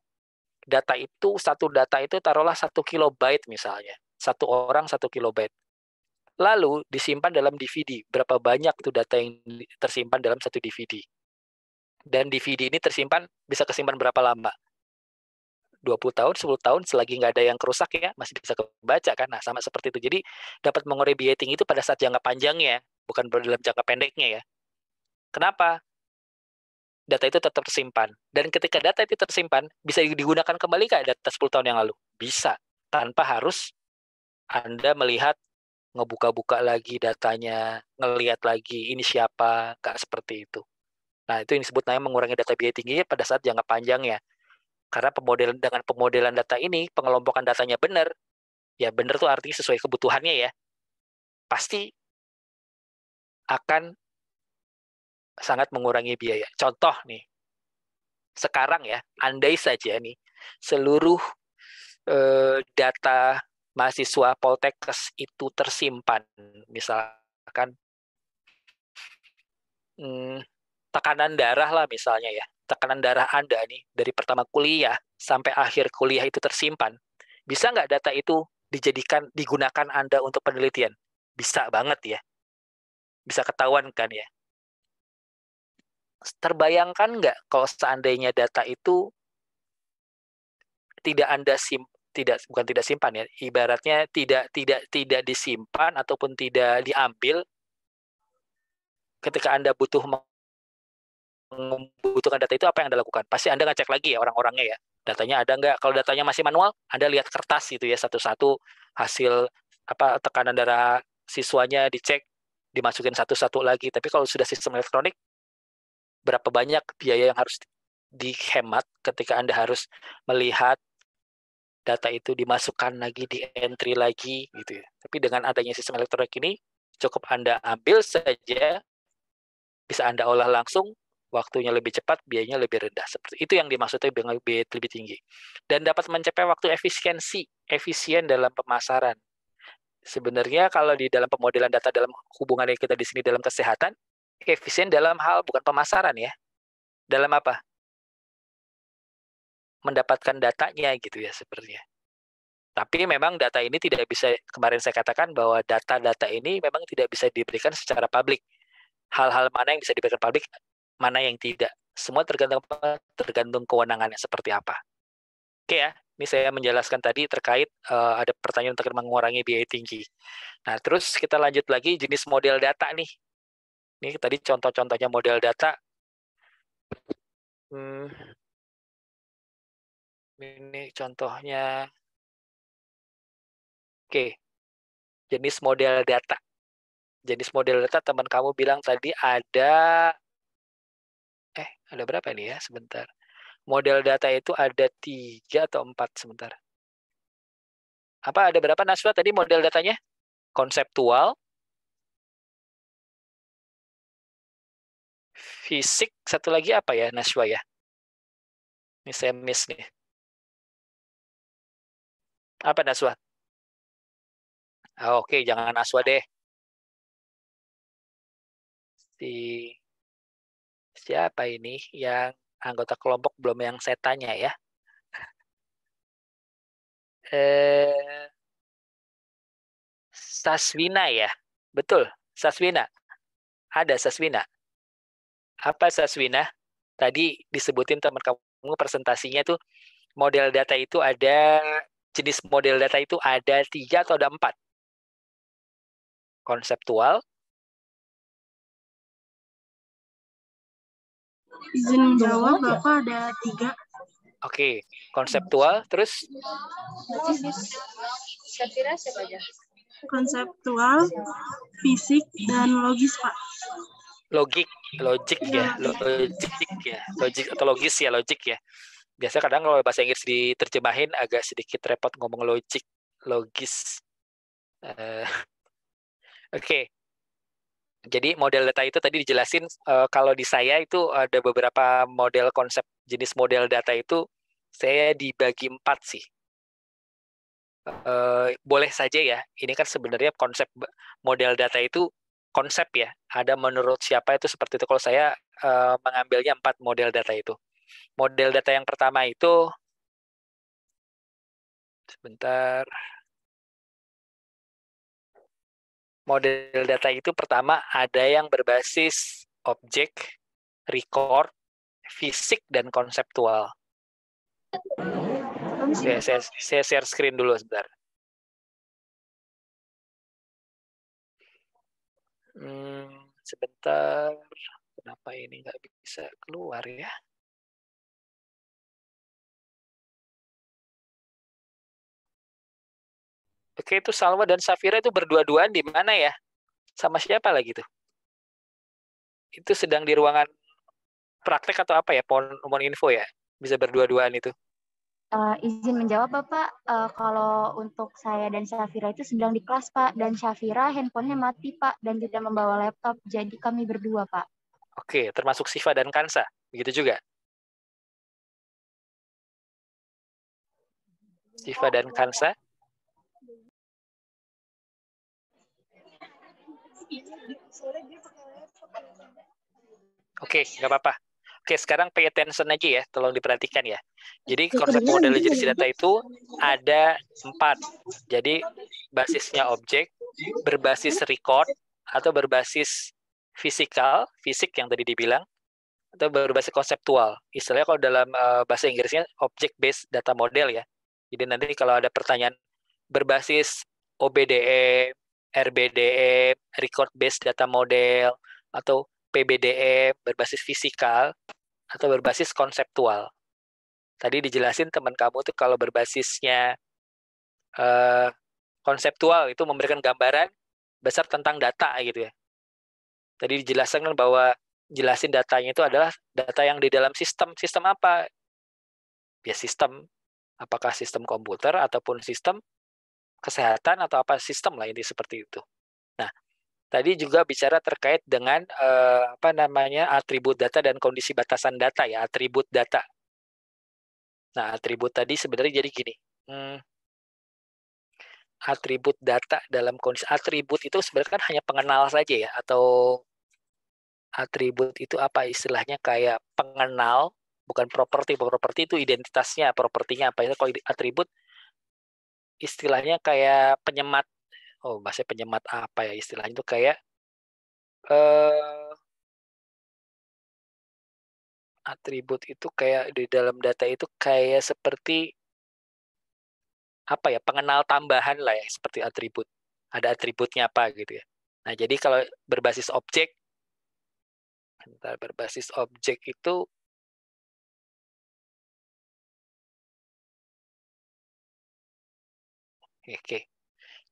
Satu data itu taruhlah 1 kilobyte misalnya. Satu orang 1 kilobyte. Lalu disimpan dalam DVD. Berapa banyak tuh data yang tersimpan dalam satu DVD? Dan DVD ini tersimpan, bisa kesimpan berapa lama? 20 tahun, 10 tahun, selagi nggak ada yang kerusak ya, masih bisa kebaca kan? Nah, sama seperti itu. Jadi, dapat mengurai biaya tinggi itu pada saat jangka panjangnya, bukan dalam jangka pendeknya ya. Kenapa? Data itu tetap tersimpan. Dan ketika data itu tersimpan, bisa digunakan kembali nggak data 10 tahun yang lalu? Bisa. Tanpa harus Anda melihat, ngebuka-buka lagi datanya, ngelihat lagi ini siapa, nggak seperti itu. Nah, itu yang disebut namanya mengurangi data biaya tinggi pada saat jangka panjangnya. Karena dengan pemodelan data ini, pengelompokan datanya benar. Ya, benar tuh artinya sesuai kebutuhannya ya. Pasti akan sangat mengurangi biaya. Contoh nih, sekarang ya, andai saja nih, seluruh data mahasiswa Poltekkes itu tersimpan, misalkan tekanan darah lah misalnya ya, tekanan darah Anda nih dari pertama kuliah sampai akhir kuliah itu tersimpan, bisa nggak data itu digunakan Anda untuk penelitian? Bisa banget ya, bisa ketahuan kan ya. Terbayangkan nggak kalau seandainya data itu bukan tidak simpan ya, ibaratnya tidak disimpan ataupun tidak diambil ketika Anda membutuhkan data itu, apa yang Anda lakukan? Pasti Anda ngecek lagi ya orang-orangnya ya. Datanya ada nggak? Kalau datanya masih manual, Anda lihat kertas gitu ya, satu-satu hasil tekanan darah siswanya dicek, dimasukin satu-satu lagi. Tapi kalau sudah sistem elektronik, berapa banyak biaya yang harus dihemat ketika Anda harus melihat data itu dimasukkan lagi, di entry lagi gitu ya. Tapi dengan adanya sistem elektronik ini, cukup Anda ambil saja, bisa Anda olah langsung, waktunya lebih cepat, biayanya lebih rendah. Seperti itu yang dimaksudnya dengan biaya lebih tinggi. Dan dapat mencapai waktu efisien dalam pemasaran. Sebenarnya kalau di dalam pemodelan data dalam hubungan yang kita di sini dalam kesehatan, efisien dalam hal bukan pemasaran ya. Dalam apa? Mendapatkan datanya gitu ya sebenarnya. Tapi memang data ini tidak bisa, kemarin saya katakan bahwa data-data ini memang tidak bisa diberikan secara publik. Hal-hal mana yang bisa diberikan publik, mana yang tidak. Semua tergantung kewenangannya seperti apa. Oke ya, ini saya menjelaskan tadi terkait ada pertanyaan terkait mengurangi biaya tinggi. Nah, terus kita lanjut lagi jenis model data nih. Ini tadi contoh-contohnya model data. Ini contohnya. Oke, jenis model data. Jenis model data teman kamu bilang tadi ada berapa ini ya? Sebentar. Model data itu ada 3 atau 4 sebentar. Apa ada berapa Naswa tadi model datanya? Konseptual, fisik, satu lagi apa ya Naswa ya? Ini saya miss nih. Apa Naswa? Oke, jangan Naswa deh. Siapa ini yang anggota kelompok belum yang saya tanya ya? Saswina ya? Betul, Saswina. Ada Saswina. Apa Saswina? Tadi disebutin teman kamu presentasinya tuh model data itu ada, jenis model data itu ada 3 atau ada 4? Konseptual. Izin menjawab, Bapak ada 3. Oke, konseptual, terus? Saya kira siapa aja? konseptual, fisik, dan logis, Pak. Logik ya, logik atau logis ya, logik ya. Biasanya kadang kalau bahasa Inggris diterjemahin agak sedikit repot ngomong logis. Oke. Jadi model data itu tadi dijelasin, kalau di saya itu ada beberapa model konsep jenis model data itu saya dibagi 4 sih. Boleh saja ya, ini kan sebenarnya konsep model data itu konsep ya, ada menurut siapa itu seperti itu. Kalau saya mengambilnya 4 model data itu. Model data yang pertama itu, sebentar, model data itu pertama ada yang berbasis objek, record, fisik, dan konseptual. Saya share screen dulu sebentar. Sebentar, kenapa ini nggak bisa keluar ya? Oke, itu Salwa dan Safira itu berdua-duaan di mana ya? Sama siapa lagi tuh? Itu sedang di ruangan praktek atau apa ya? Mohon info ya. Bisa berdua-duaan itu. Izin menjawab Bapak, kalau untuk saya dan Safira itu sedang di kelas Pak, dan Safira handphonenya mati Pak, dan tidak membawa laptop, jadi kami berdua Pak. Oke, termasuk Siva dan Kansa, begitu juga? Siva dan Kansa? Oke, nggak apa-apa. Oke, sekarang pay attention aja ya, tolong diperhatikan ya. Jadi konsep model jenis data itu ada 4. Jadi basisnya objek, berbasis record, atau berbasis fisikal, fisik yang tadi dibilang, atau berbasis konseptual. Istilahnya kalau dalam bahasa Inggrisnya object based data model ya. Jadi nanti kalau ada pertanyaan berbasis OBDE, RBDE, record based data model, atau PBDE berbasis fisikal, atau berbasis konseptual. Tadi dijelasin teman kamu tuh kalau berbasisnya konseptual itu memberikan gambaran besar tentang data gitu ya. Tadi dijelaskan bahwa jelasin datanya itu adalah data yang di dalam sistem. Sistem apa? Ya sistem, apakah sistem komputer ataupun sistem kesehatan atau apa sistem lah, ini seperti itu. Nah, tadi juga bicara terkait dengan atribut data dan kondisi batasan data ya, atribut data. Nah, atribut tadi sebenarnya jadi gini. Atribut data dalam kondisi atribut itu sebenarnya kan hanya pengenal saja ya, atau atribut itu apa istilahnya, kayak pengenal, bukan properti. Properti itu identitasnya, propertinya apa itu. Kalau atribut istilahnya kayak penyemat. Oh, bahasa penyemat apa ya istilahnya itu, kayak atribut itu kayak di dalam data itu kayak seperti apa ya, pengenal tambahan lah ya, seperti atribut. Ada atributnya apa gitu ya. Nah, jadi kalau berbasis objek, itu oke.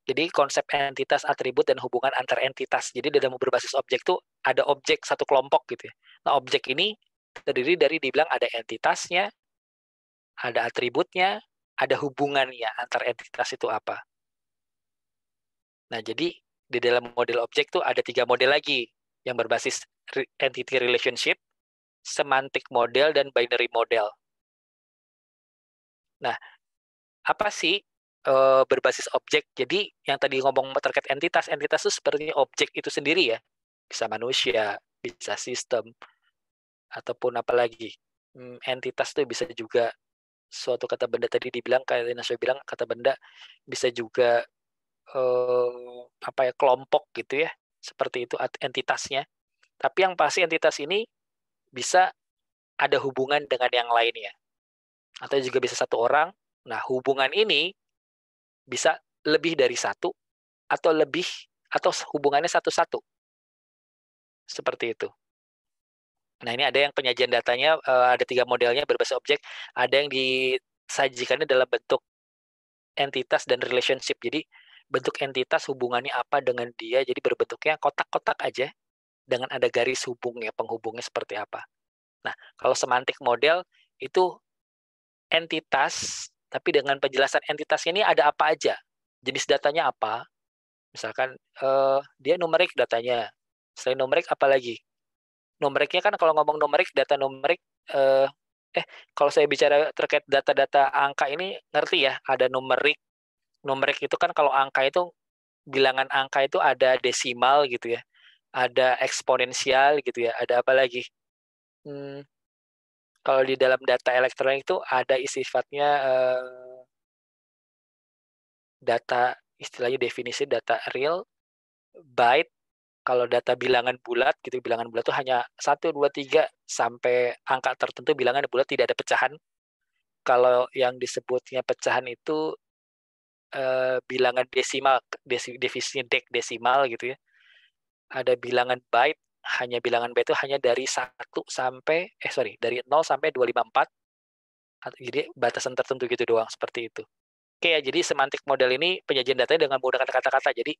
Jadi konsep entitas, atribut, dan hubungan antar entitas. Jadi dalam berbasis objek itu ada objek satu kelompok gitu ya. Nah, objek ini terdiri dari dibilang ada entitasnya, ada atributnya, ada hubungannya antar entitas itu apa. Nah, jadi di dalam model objek tuh ada 3 model lagi yang berbasis entity relationship, semantic model, dan binary model. Nah, apa sih berbasis objek? Jadi yang tadi ngomong terkait entitas itu seperti objek itu sendiri ya. Bisa manusia, bisa sistem, ataupun apa lagi. Entitas itu bisa juga suatu kata benda, tadi dibilang kayak Nasya bilang, kata benda bisa juga kelompok gitu ya. Seperti itu entitasnya. Tapi yang pasti entitas ini bisa ada hubungan dengan yang lainnya. Atau juga bisa satu orang. Nah, hubungan ini bisa lebih dari satu, atau hubungannya satu-satu. Seperti itu. Nah, ini ada yang penyajian datanya, ada 3 modelnya berbasis objek. Ada yang disajikannya dalam bentuk entitas dan relationship. Jadi, bentuk entitas hubungannya apa dengan dia, jadi berbentuknya kotak-kotak aja dengan ada garis hubungnya, penghubungnya seperti apa. Nah, kalau semantik model itu entitas, tapi dengan penjelasan entitasnya ini ada apa aja, jenis datanya apa, misalkan dia numerik datanya, selain numerik apa lagi? Numeriknya kan kalau ngomong numerik, data numerik, kalau saya bicara terkait data-data angka ini ngerti ya, ada numerik. Numerik itu kan kalau angka itu, bilangan angka itu ada desimal gitu ya, ada eksponensial gitu ya, ada apa lagi? Kalau di dalam data elektronik itu ada sifatnya data, istilahnya definisi data real, byte. Kalau data bilangan bulat gitu, bilangan bulat itu hanya 1, 2, 3 sampai angka tertentu bilangan bulat, tidak ada pecahan. Kalau yang disebutnya pecahan itu bilangan desimal, definisinya desimal gitu ya. Ada bilangan byte, hanya bilangan byte itu hanya dari 1 sampai dari 0 sampai 254. Jadi batasan tertentu gitu doang, seperti itu. Oke ya, jadi semantik model ini penyajian datanya dengan menggunakan kata-kata. Jadi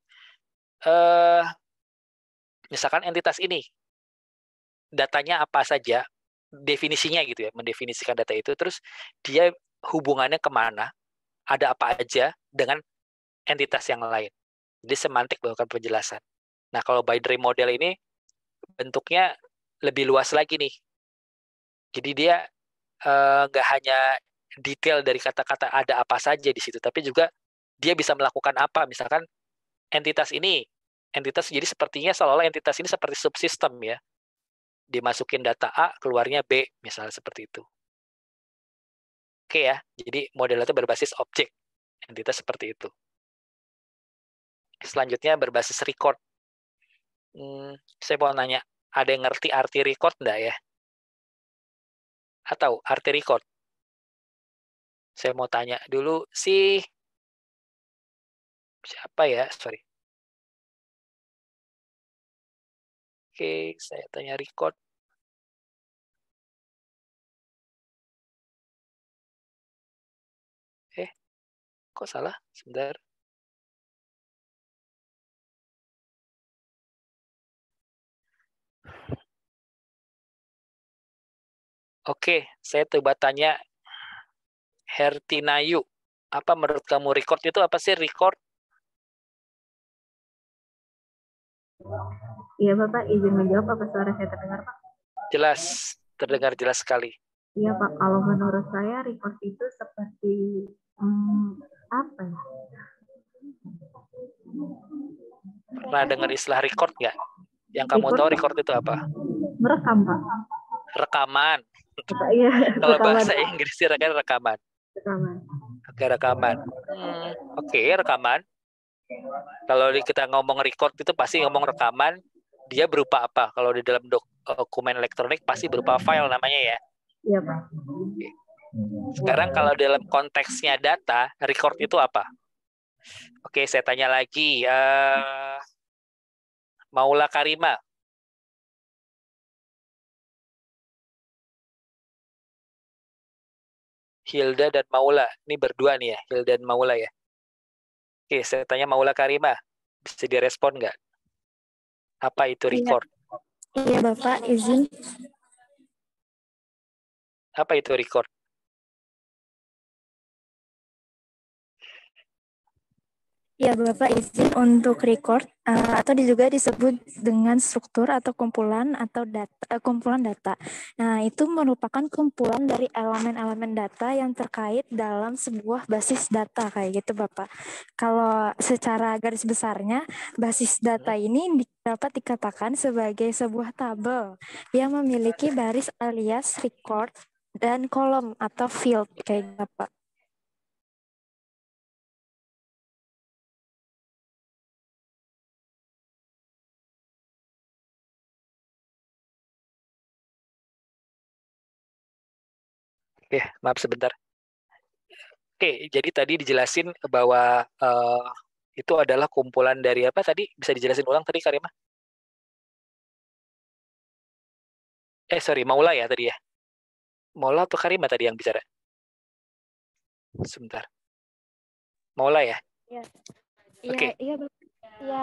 misalkan entitas ini datanya apa saja, definisinya gitu ya, mendefinisikan data itu, terus dia hubungannya kemana, ada apa aja dengan entitas yang lain. Jadi semantik bukan penjelasan. Nah, kalau binary model ini bentuknya lebih luas lagi nih. Jadi dia nggak hanya detail dari kata-kata ada apa saja di situ, tapi juga dia bisa melakukan apa. Misalkan entitas jadi sepertinya seolah-olah entitas ini seperti subsistem ya. Dimasukin data A, keluarnya B, misalnya seperti itu. Oke ya, jadi modelnya itu berbasis objek. Entitas seperti itu. Selanjutnya berbasis record. Saya mau nanya, ada yang ngerti arti record enggak ya? Atau arti record? Saya mau tanya dulu sih, siapa ya? Sorry. Oke, saya tanya record. Kok salah? Sebentar. Oke, saya coba tanya Hertinayu. Apa menurut kamu record itu apa sih record? Iya Bapak, izin menjawab apa suara saya terdengar Pak? Jelas, terdengar jelas sekali. Iya Pak, kalau menurut saya record itu seperti apa ya? Pernah dengar istilah record nggak? Yang kamu tahu record itu apa? Merekam Pak. Rekaman. Iya. Kalau bahasa Inggris sih rekaman. Rekaman. Oke, rekaman. Oke, rekaman. Kalau kita ngomong record itu pasti ngomong rekaman. Dia berupa apa? Kalau di dalam dokumen elektronik pasti berupa file namanya ya. Iya Pak. Oke. Sekarang kalau dalam konteksnya data, record itu apa? Oke, saya tanya lagi. Maula Karima. Hilda dan Maula. Ini berdua nih ya, Hilda dan Maula ya. Oke, saya tanya Maula Karima. Bisa direspon nggak? Apa itu record? Iya Bapak, izin. Apa itu record? Ya, Bapak izin untuk record atau juga disebut dengan struktur atau kumpulan atau kumpulan data. Nah, itu merupakan kumpulan dari elemen-elemen data yang terkait dalam sebuah basis data kayak gitu, Bapak. Kalau secara garis besarnya, basis data ini dapat dikatakan sebagai sebuah tabel yang memiliki baris alias record dan kolom atau field kayak gitu, Bapak. Oke, maaf sebentar. Oke, jadi tadi dijelasin bahwa itu adalah kumpulan dari apa tadi? Bisa dijelasin ulang tadi, Karima? Sorry, Maula ya tadi ya? Maula atau Karima tadi yang bicara? Sebentar. Maula ya? Iya. Oke. Iya, Bapak. Iya.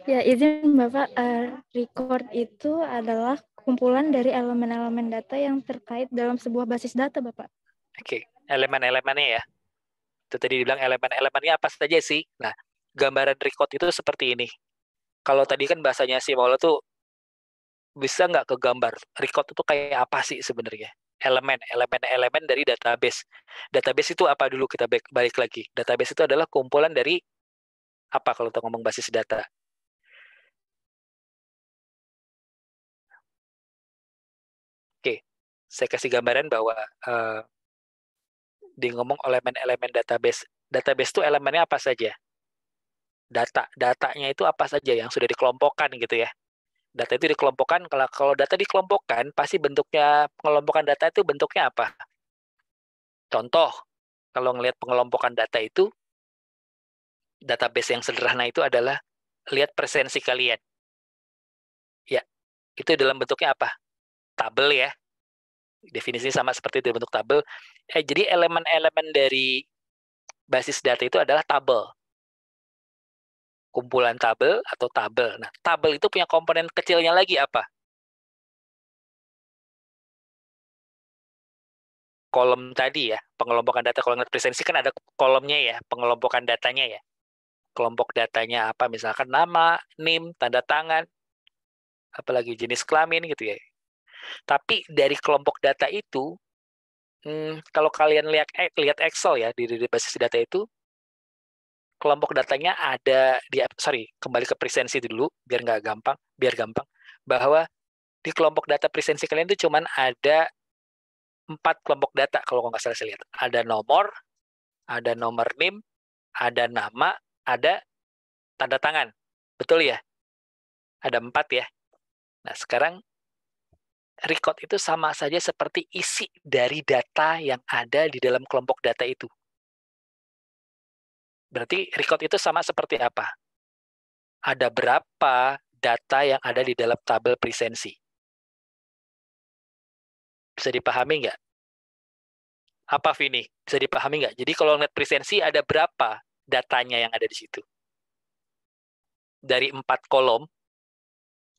Ya, izin Bapak, record itu adalah kumpulan dari elemen-elemen data yang terkait dalam sebuah basis data, Bapak. Oke, elemen-elemennya ya. Itu tadi dibilang elemen-elemennya apa saja sih? Nah, gambaran record itu seperti ini. Kalau tadi kan bahasanya si Maula tuh bisa nggak ke gambar? Record itu kayak apa sih sebenarnya? Elemen dari database. Database itu apa dulu kita balik lagi. Database itu adalah kumpulan dari apa kalau kita ngomong basis data? Oke, saya kasih gambaran bahwa di ngomong elemen-elemen database. Database itu elemennya apa saja? Datanya itu apa saja yang sudah dikelompokkan gitu ya. Data itu dikelompokkan, kalau data dikelompokkan, pasti bentuknya, pengelompokan data itu bentuknya apa? Contoh, kalau ngelihat pengelompokan data itu, database yang sederhana itu adalah lihat presensi kalian. Ya, itu dalam bentuknya apa? Tabel ya. Definisinya sama seperti itu, bentuk tabel. Jadi elemen-elemen dari basis data itu adalah tabel. Kumpulan tabel atau tabel. Nah, tabel itu punya komponen kecilnya lagi apa? Kolom tadi ya, pengelompokan data. Kalau ngeliat presensi kan ada kolomnya ya, pengelompokan datanya ya. Kelompok datanya apa? Misalkan nama, NIM, tanda tangan, apalagi jenis kelamin gitu ya. Tapi dari kelompok data itu, kalau kalian lihat Excel ya, di basis data itu, kelompok datanya ada kembali ke presensi dulu biar gampang, bahwa di kelompok data presensi kalian itu cuman ada 4 kelompok data kalau nggak salah saya lihat. Ada nomor NIM, ada nama, ada tanda tangan. Betul ya? Ada 4 ya. Nah, sekarang record itu sama saja seperti isi dari data yang ada di dalam kelompok data itu. Berarti record itu sama seperti apa? Ada berapa data yang ada di dalam tabel presensi? Bisa dipahami nggak? Apa, Vini? Bisa dipahami nggak? Jadi kalau ngeliat presensi ada berapa datanya yang ada di situ? Dari 4 kolom,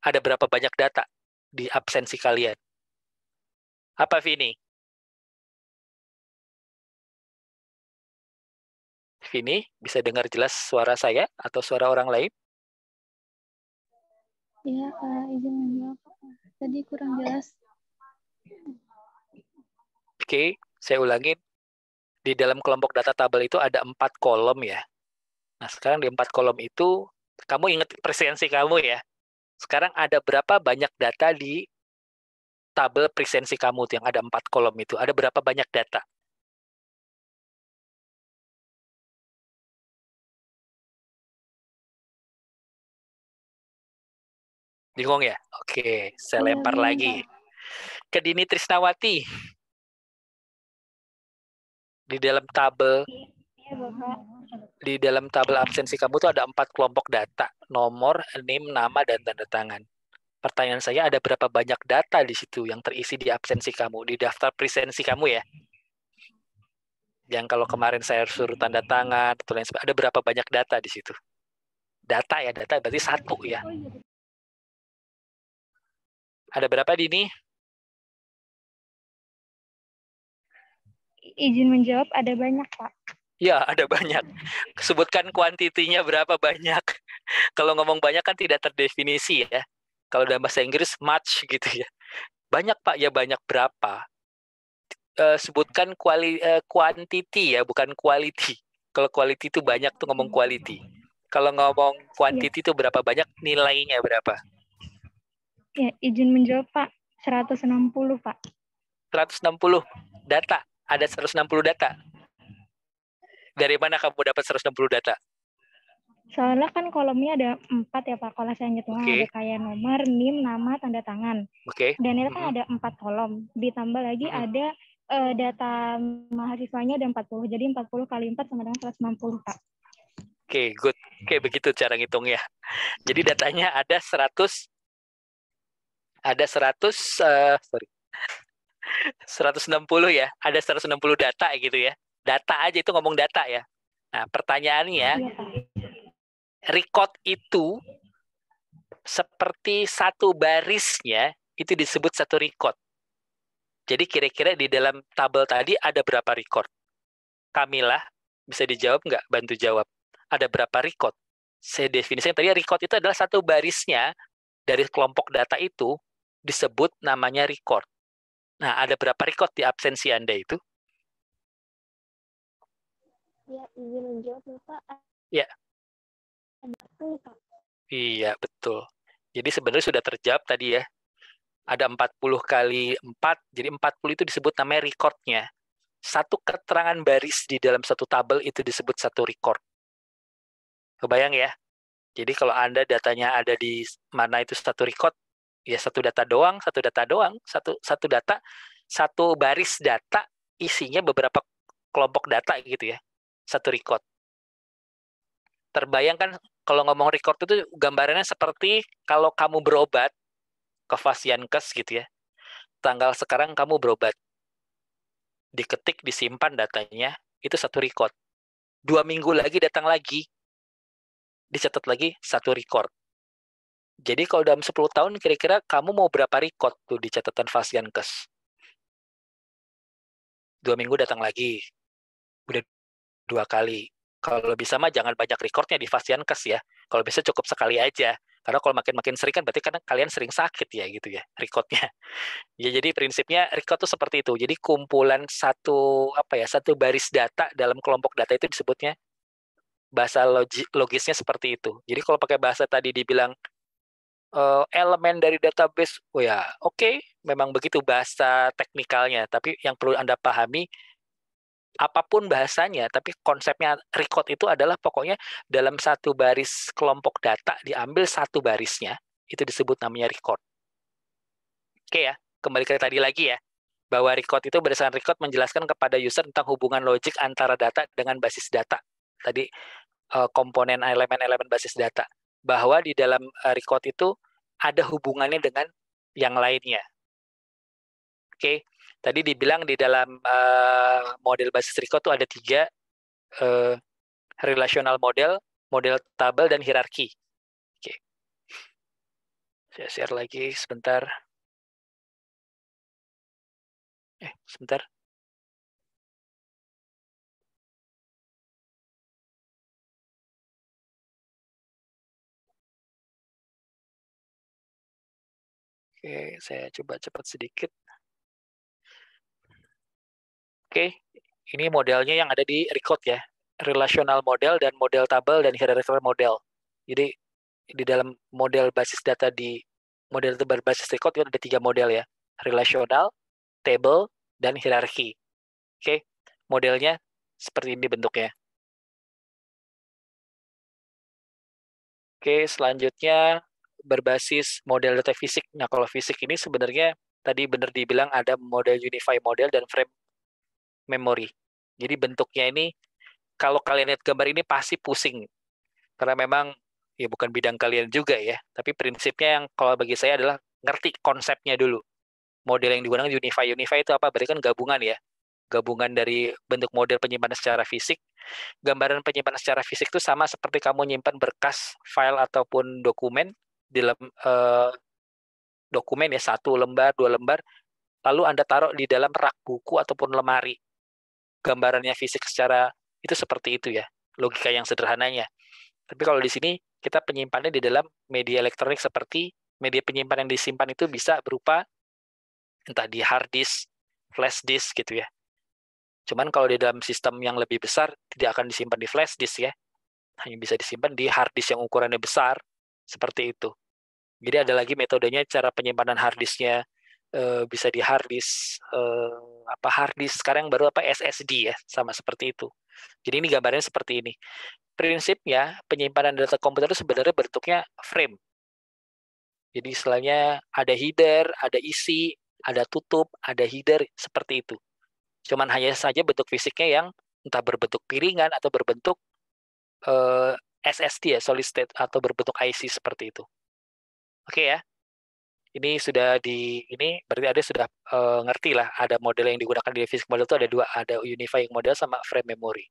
ada berapa banyak data di absensi kalian? Apa, Vini? Vini, bisa dengar jelas suara saya atau suara orang lain? Ya, izin menjawab. Tadi kurang jelas. Oke, saya ulangin. Di dalam kelompok data tabel itu ada 4 kolom ya. Nah, sekarang di 4 kolom itu, kamu ingat presensi kamu ya. Sekarang ada berapa banyak data di tabel presensi kamu yang ada 4 kolom itu? Ada berapa banyak data? Bingung ya? Oke, saya lempar lagi. Ke Dini Trisnawati. Di dalam tabel di dalam tabel absensi kamu tuh ada 4 kelompok data, nomor, NIM, nama, dan tanda tangan. Pertanyaan saya, ada berapa banyak data di situ yang terisi di absensi kamu, di daftar presensi kamu ya? Yang kalau kemarin saya suruh tanda tangan, ada berapa banyak data di situ? Data ya, data berarti 1 ya. Ada berapa, Dini? Izin menjawab, ada banyak, Pak. Ya, ada banyak. Sebutkan kuantitinya berapa banyak. Kalau ngomong banyak kan tidak terdefinisi ya. Kalau dalam bahasa Inggris, much gitu ya. Banyak, Pak. Ya, banyak berapa? Sebutkan quantity ya, bukan quality. Kalau quality itu banyak tuh ngomong quality. Kalau ngomong quantity itu berapa banyak, nilainya berapa? Ya, izin menjawab, Pak. 160, Pak. 160 data. Ada 160 data. Dari mana kamu dapat 160 data? Soalnya kan kolomnya ada 4 ya Pak. Kalau saya ngitung ada kayak nomor, NIM, nama, tanda tangan. Dan itu kan ada 4 kolom. Ditambah lagi ada data mahasiswanya ada 40. Jadi 40 kali 4 sama dengan 160 Pak. Oke, good. Oke, begitu cara ngitungnya. Jadi datanya ada 160 ya. Ada 160 data gitu ya. Data aja itu ngomong data ya. Nah, pertanyaannya, Iya, Pak. record itu seperti satu barisnya itu disebut satu record. Jadi kira-kira di dalam tabel tadi ada berapa record? Kamilah, bisa dijawab nggak? Bantu jawab. Ada berapa record? Saya definisikan tadi record itu adalah satu barisnya dari kelompok data itu disebut namanya record. Nah, ada berapa record di absensi Anda itu? Ya, izin menjawab Bapak. Ya. Ada 10, Pak. Iya, betul. Jadi sebenarnya sudah terjawab tadi ya. Ada 40 kali 4, jadi 40 itu disebut namanya recordnya. Satu keterangan baris di dalam satu tabel itu disebut satu record. Kebayang ya? Jadi kalau Anda datanya ada di mana itu satu record, ya satu data doang, satu data, satu baris data isinya beberapa kelompok data gitu ya. Satu record. Terbayangkan kalau ngomong record itu gambarannya seperti kalau kamu berobat ke Fasiankes gitu ya. Tanggal sekarang kamu berobat. Diketik, disimpan datanya, itu satu record. 2 minggu lagi datang lagi, dicatat lagi satu record. Jadi kalau dalam 10 tahun kira-kira kamu mau berapa record tuh di catatan Fasiankes? 2 minggu datang lagi. Udah 2 kali. Kalau bisa mah jangan banyak recordnya di Fasiankes ya. Kalau bisa cukup sekali aja. Karena kalau makin sering kan berarti karena kalian sering sakit ya gitu ya recordnya. Ya jadi prinsipnya record itu seperti itu. Jadi kumpulan satu baris data dalam kelompok data itu disebutnya bahasa logisnya seperti itu. Jadi kalau pakai bahasa tadi dibilang elemen dari database, oh ya oke, memang begitu bahasa teknikalnya. Tapi yang perlu Anda pahami apapun bahasanya, tapi konsepnya record itu adalah pokoknya dalam satu baris kelompok data diambil satu barisnya, itu disebut namanya record. Oke ya, kembali ke tadi lagi ya, bahwa record itu berdasarkan record menjelaskan kepada user tentang hubungan logik antara data dengan basis data. Tadi komponen elemen-elemen basis data. Bahwa di dalam record itu ada hubungannya dengan yang lainnya. Oke. Tadi dibilang di dalam model basis record itu ada 3, relational model, model tabel, dan hierarki. Oke. Saya share lagi sebentar. Sebentar. Oke, saya coba cepat sedikit. Oke, ini modelnya yang ada di record ya. Relational model dan model tabel dan hierarchical model. Jadi di dalam model basis data di model berbasis record itu ada 3 model ya. Relational, table, dan hierarki. Oke, modelnya seperti ini bentuknya. Oke, selanjutnya berbasis model data fisik. Nah, kalau fisik ini sebenarnya tadi benar dibilang ada model unify model dan frame memory. Jadi bentuknya ini kalau kalian lihat gambar ini pasti pusing. Karena memang ya bukan bidang kalian juga ya, tapi prinsipnya yang kalau bagi saya adalah ngerti konsepnya dulu. Model yang digunakan unify. Unify itu apa? Berarti kan gabungan ya. Gabungan dari bentuk model penyimpanan secara fisik. Gambaran penyimpanan secara fisik itu sama seperti kamu nyimpan berkas file ataupun dokumen di dalam dokumen ya, 1 lembar, 2 lembar, lalu Anda taruh di dalam rak buku ataupun lemari. Gambarannya fisik secara itu seperti itu ya, logika yang sederhananya. Tapi kalau di sini kita penyimpanannya di dalam media elektronik seperti media penyimpanan yang disimpan itu bisa berupa entah di hard disk, flash disk gitu ya. Cuman kalau di dalam sistem yang lebih besar tidak akan disimpan di flash disk ya. Hanya bisa disimpan di hard disk yang ukurannya besar seperti itu. Jadi ada lagi metodenya cara penyimpanan hard disknya bisa di hard disk hard disk sekarang baru SSD ya, sama seperti itu. Jadi ini gambarnya seperti ini. Prinsipnya penyimpanan data komputer itu sebenarnya bentuknya frame. Jadi istilahnya ada header, ada isi, ada tutup, ada header seperti itu. Cuman hanya saja bentuk fisiknya yang entah berbentuk piringan atau berbentuk SSD ya, solid state, atau berbentuk IC seperti itu. Oke ya. Ini sudah berarti ada sudah ngerti lah, ada model yang digunakan di fisik model itu ada 2, ada unifying model sama frame memory.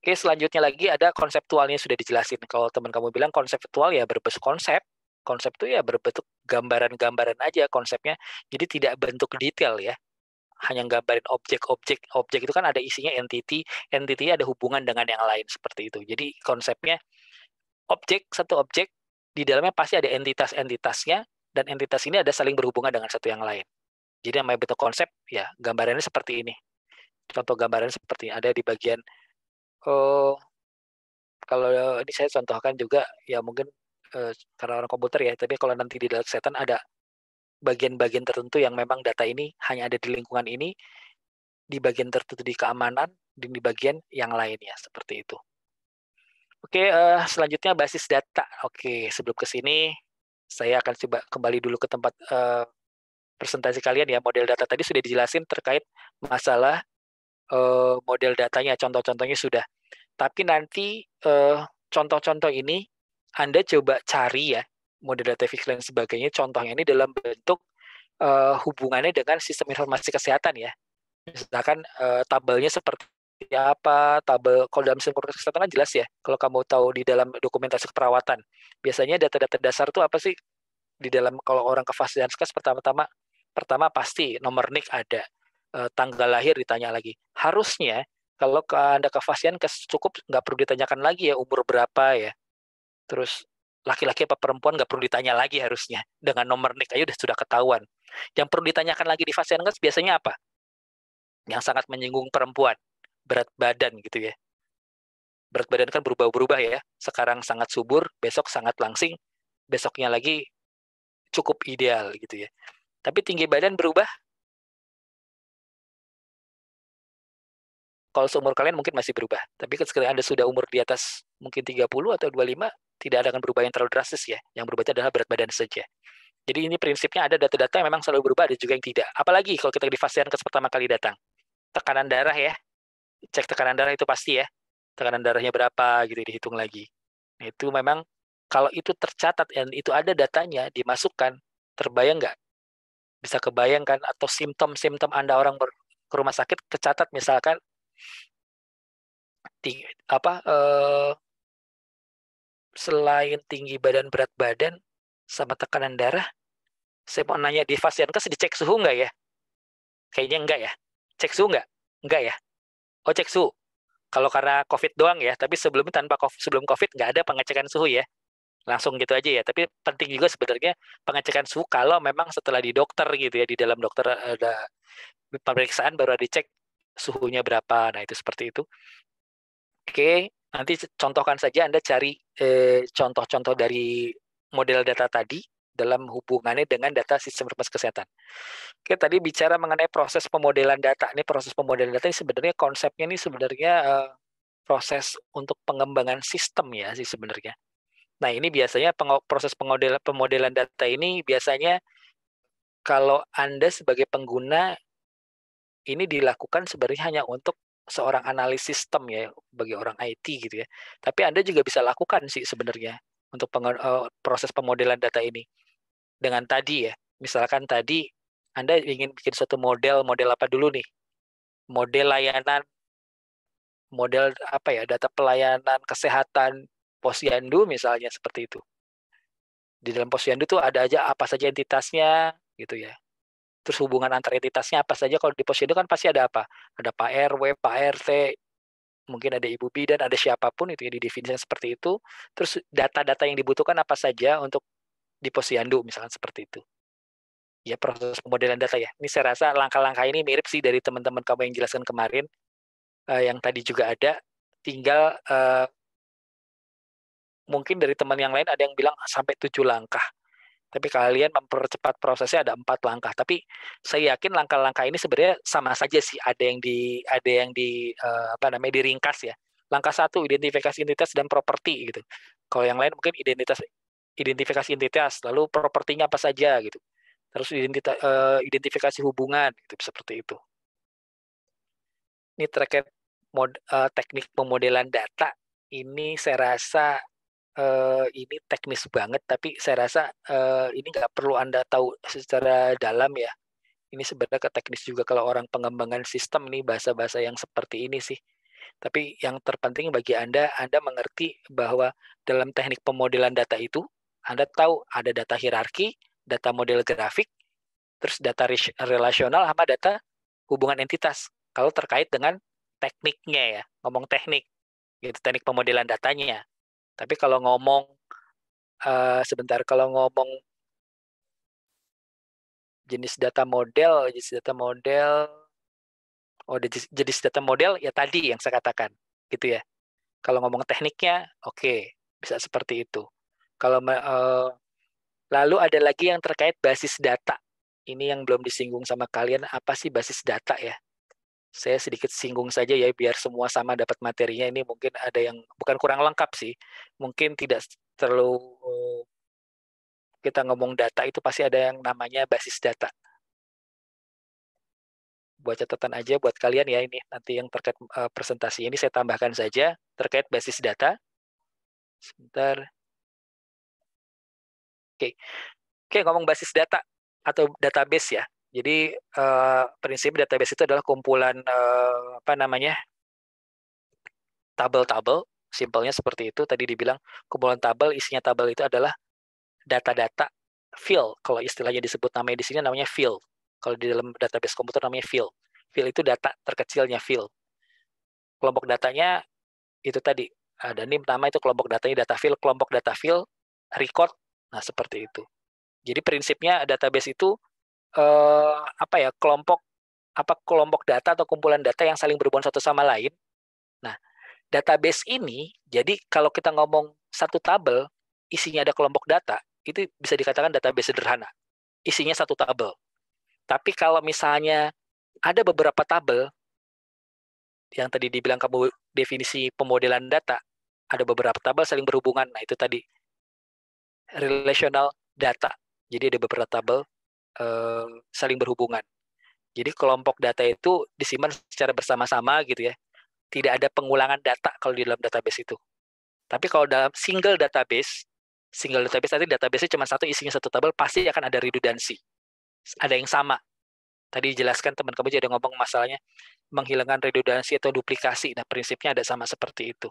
Oke, selanjutnya lagi ada konseptualnya sudah dijelasin. Kalau teman kamu bilang konseptual ya berbentuk konsep. Konsep itu ya berbentuk gambaran-gambaran aja konsepnya. Jadi tidak bentuk detail ya. Hanya gambarin objek-objek. Objek itu kan ada isinya entity. Entity ada hubungan dengan yang lain seperti itu. Jadi konsepnya satu objek di dalamnya pasti ada entitas-entitasnya dan entitas ini ada saling berhubungan dengan satu yang lain. Jadi namanya bentuk konsep ya gambarannya seperti ini. Contoh gambarannya seperti ini. Ada di bagian kalau ini saya contohkan juga ya mungkin karena orang komputer ya, tapi kalau nanti di dalam kesehatan ada bagian-bagian tertentu yang memang data ini hanya ada di lingkungan ini, di bagian tertentu di keamanan, dan di bagian yang lainnya seperti itu. Oke, selanjutnya basis data. Oke, sebelum ke sini saya akan coba kembali dulu ke tempat presentasi kalian ya. Model data tadi sudah dijelasin terkait masalah model datanya, contoh-contohnya sudah. Tapi nanti contoh-contoh ini Anda coba cari ya, model data fix dan sebagainya, contohnya ini dalam bentuk hubungannya dengan sistem informasi kesehatan ya. Misalkan tabelnya seperti apa, tabel kalau dalam sistem informasi kesehatan kan jelas ya. Kalau kamu tahu di dalam dokumentasi keperawatan, biasanya data-data dasar itu apa sih? Di dalam kalau orang ke Fasilitas pertama pasti nomor NIK ada, tanggal lahir ditanya lagi. Harusnya kalau Anda ke Fasilitas cukup nggak perlu ditanyakan lagi ya umur berapa ya. Terus laki-laki apa perempuan nggak perlu ditanya lagi harusnya. Dengan nomor NIK aja sudah ketahuan. Yang perlu ditanyakan lagi di Fasilitas biasanya apa? Yang sangat menyinggung perempuan, berat badan gitu ya. Berat badan kan berubah-ubah ya. Sekarang sangat subur, besok sangat langsing, besoknya lagi cukup ideal gitu ya. Tapi tinggi badan berubah. Kalau seumur kalian mungkin masih berubah. Tapi ketika Anda sudah umur di atas mungkin 30 atau 25, tidak akan berubah yang terlalu drastis ya. Yang berubah itu adalah berat badan saja. Jadi ini prinsipnya ada data-data yang memang selalu berubah, ada juga yang tidak. Apalagi kalau kita di Fasilitas pertama kali datang. Tekanan darah ya. Cek tekanan darah itu pasti ya. Tekanan darahnya berapa gitu dihitung lagi. Nah, itu memang kalau itu tercatat dan itu ada datanya dimasukkan, terbayang nggak? Bisa kebayangkan atau simptom-simptom Anda orang ke rumah sakit kecatat misalkan selain tinggi badan, berat badan sama tekanan darah, saya mau nanya di Fasilitas dicek suhu nggak ya? Kayaknya enggak ya. Cek suhu nggak? Enggak ya. Oh, cek suhu. Kalau karena COVID doang ya, tapi sebelum COVID nggak ada pengecekan suhu ya. Langsung gitu aja ya. Tapi penting juga sebenarnya pengecekan suhu kalau memang setelah di dokter gitu ya, di dalam dokter ada pemeriksaan baru dicek suhunya berapa. Nah, itu seperti itu. Oke, nanti contohkan saja Anda cari contoh-contoh dari model data tadi dalam hubungannya dengan data sistem informasi kesehatan. Oke, tadi bicara mengenai proses pemodelan data. Ini proses pemodelan data ini sebenarnya konsepnya ini sebenarnya proses untuk pengembangan sistem ya sih sebenarnya. Nah, ini biasanya proses pemodelan data ini biasanya kalau Anda sebagai pengguna ini dilakukan sebenarnya hanya untuk seorang analis sistem ya, bagi orang IT gitu ya. Tapi Anda juga bisa lakukan sih sebenarnya untuk proses pemodelan data ini. Dengan tadi ya, misalkan tadi Anda ingin bikin suatu model apa dulu nih? Model layanan, model apa ya, data pelayanan kesehatan Posyandu misalnya seperti itu. Di dalam Posyandu tuh ada aja apa saja entitasnya gitu ya. Terus hubungan antar entitasnya apa saja. Kalau di Posyandu kan pasti ada apa? Ada Pak RW, Pak RT, mungkin ada Ibu Bidan, ada siapapun itu ya didefinisikan seperti itu. Terus data-data yang dibutuhkan apa saja untuk di Posyandu misalkan seperti itu. Ya proses pemodelan data ya. Ini saya rasa langkah-langkah ini mirip sih dari teman-teman kamu yang jelaskan kemarin, yang tadi juga ada. Tinggal mungkin dari teman yang lain ada yang bilang sampai 7 langkah. Tapi kalian mempercepat prosesnya ada 4 langkah. Tapi saya yakin langkah-langkah ini sebenarnya sama saja sih. Ada yang diringkas ya. Langkah 1 identifikasi identitas dan properti gitu. Kalau yang lain mungkin identifikasi identitas, lalu propertinya apa saja gitu. Terus identifikasi hubungan gitu seperti itu. Ini terkait teknik pemodelan data ini saya rasa ini teknis banget, tapi saya rasa ini nggak perlu Anda tahu secara dalam ya. Ini sebenarnya ke teknis juga kalau orang pengembangan sistem nih bahasa-bahasa yang seperti ini sih. Tapi yang terpenting bagi Anda mengerti bahwa dalam teknik pemodelan data itu, Anda tahu ada data hierarki, data model grafik, terus data relasional sama data hubungan entitas. Kalau terkait dengan tekniknya ya, ngomong teknik, gitu, teknik pemodelan datanya. Tapi kalau ngomong kalau ngomong jenis data model, jenis data model ya tadi yang saya katakan, gitu ya. Kalau ngomong tekniknya, oke, bisa seperti itu. Kalau lalu ada lagi yang terkait basis data. Ini yang belum disinggung sama kalian, apa sih basis data ya? Saya sedikit singgung saja ya, biar semua sama dapat materinya. Ini mungkin ada yang bukan kurang lengkap sih, mungkin tidak terlalu kita ngomong data itu pasti ada yang namanya basis data. Buat catatan aja buat kalian ya, ini nanti yang terkait presentasi ini saya tambahkan saja terkait basis data. Sebentar. Oke, ngomong basis data atau database ya. Jadi prinsip database itu adalah kumpulan tabel-tabel, simpelnya seperti itu. Tadi dibilang kumpulan tabel, isinya tabel itu adalah data-data field. Kalau istilahnya disebut namanya di sini namanya field. Kalau di dalam database komputer namanya field. Field itu data terkecilnya field. Kelompok datanya itu tadi ada NIM nama itu kelompok datanya data field, kelompok data field, record. Nah, seperti itu. Jadi prinsipnya database itu kelompok data atau kumpulan data yang saling berhubungan satu sama lain. Nah, database ini, jadi kalau kita ngomong satu tabel, isinya ada kelompok data, itu bisa dikatakan database sederhana. Isinya satu tabel. Tapi kalau misalnya ada beberapa tabel, yang tadi dibilang kamu definisi pemodelan data, ada beberapa tabel saling berhubungan. Nah, itu tadi relational data. Jadi ada beberapa tabel saling berhubungan. Jadi kelompok data itu disimpan secara bersama-sama gitu ya. Tidak ada pengulangan data kalau di dalam database itu. Tapi kalau dalam single database tadi database-nya cuma satu, isinya satu tabel, pasti akan ada redundancy. Ada yang sama. Tadi dijelaskan teman kamu juga ada ngomong masalahnya menghilangkan redundancy atau duplikasi. Nah, prinsipnya ada sama seperti itu.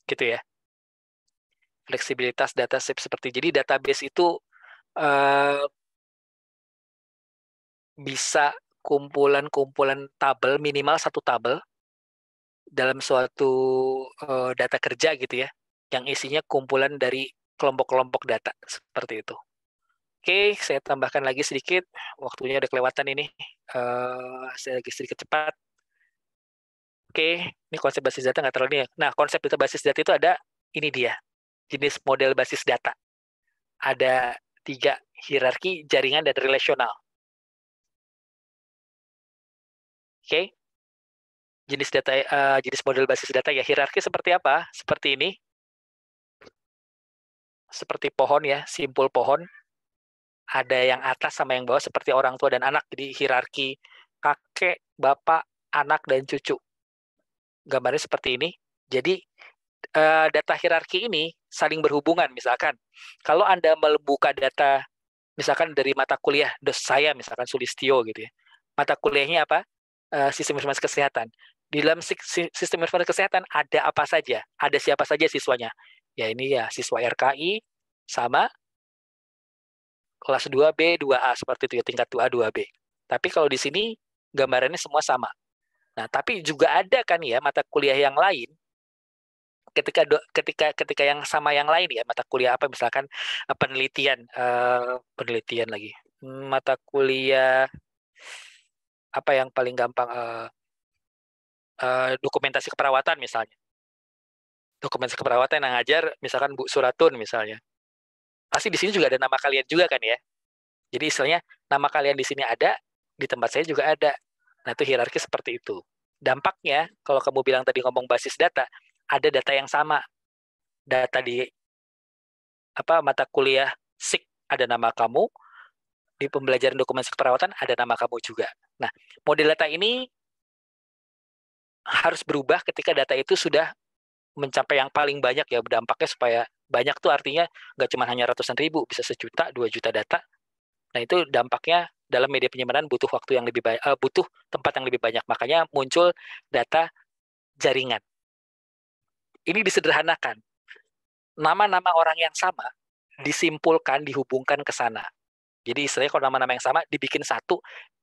Gitu ya. Fleksibilitas data seperti. Jadi database itu bisa kumpulan-kumpulan tabel, minimal satu tabel dalam suatu data kerja gitu ya, yang isinya kumpulan dari kelompok-kelompok data seperti itu. Oke, saya tambahkan lagi sedikit, waktunya udah kelewatan ini, saya lagi sedikit cepat. Oke, ini konsep basis data nggak terlalu nih. Nah, konsep data basis data itu ada, ini dia, jenis model basis data. Ada 3, hierarki, jaringan, dan relasional. Oke, jenis model basis data ya, hierarki seperti apa? Seperti ini, seperti pohon ya, simpul pohon. Ada yang atas sama yang bawah seperti orang tua dan anak. Jadi hierarki kakek, bapak, anak, dan cucu. Gambarnya seperti ini. Jadi data hierarki ini saling berhubungan. Misalkan, kalau Anda membuka data, misalkan dari mata kuliah, saya misalkan Sulistyo gitu ya. Mata kuliahnya apa? Sistem informasi kesehatan. Di dalam sistem informasi kesehatan ada apa saja? Ada siapa saja siswanya? Ya ini ya, siswa RKI sama kelas 2B, 2A, seperti itu ya, tingkat 2A, 2B. Tapi kalau di sini gambarannya semua sama. Nah, tapi juga ada kan ya mata kuliah yang lain ketika yang sama yang lain ya, mata kuliah apa misalkan penelitian lagi. Mata kuliah apa yang paling gampang dokumentasi keperawatan misalnya. Dokumentasi keperawatan yang ngajar misalkan Bu Suratun misalnya. Pasti di sini juga ada nama kalian juga kan ya. Jadi istilahnya nama kalian di sini ada, di tempat saya juga ada. Nah, itu hierarki seperti itu. Dampaknya kalau kamu bilang tadi ngomong basis data, ada data yang sama. Data di mata kuliah SIK ada nama kamu, di pembelajaran dokumentasi keperawatan ada nama kamu juga. Nah, model data ini harus berubah ketika data itu sudah mencapai yang paling banyak ya, dampaknya supaya banyak tuh artinya nggak cuma hanya ratusan ribu, bisa 1 juta, 2 juta data. Nah, itu dampaknya dalam media penyimpanan butuh waktu yang lebih banyak, butuh tempat yang lebih banyak. Makanya muncul data jaringan. Ini disederhanakan. Nama-nama orang yang sama disimpulkan, dihubungkan ke sana. Jadi istilahnya kalau nama-nama yang sama dibikin satu,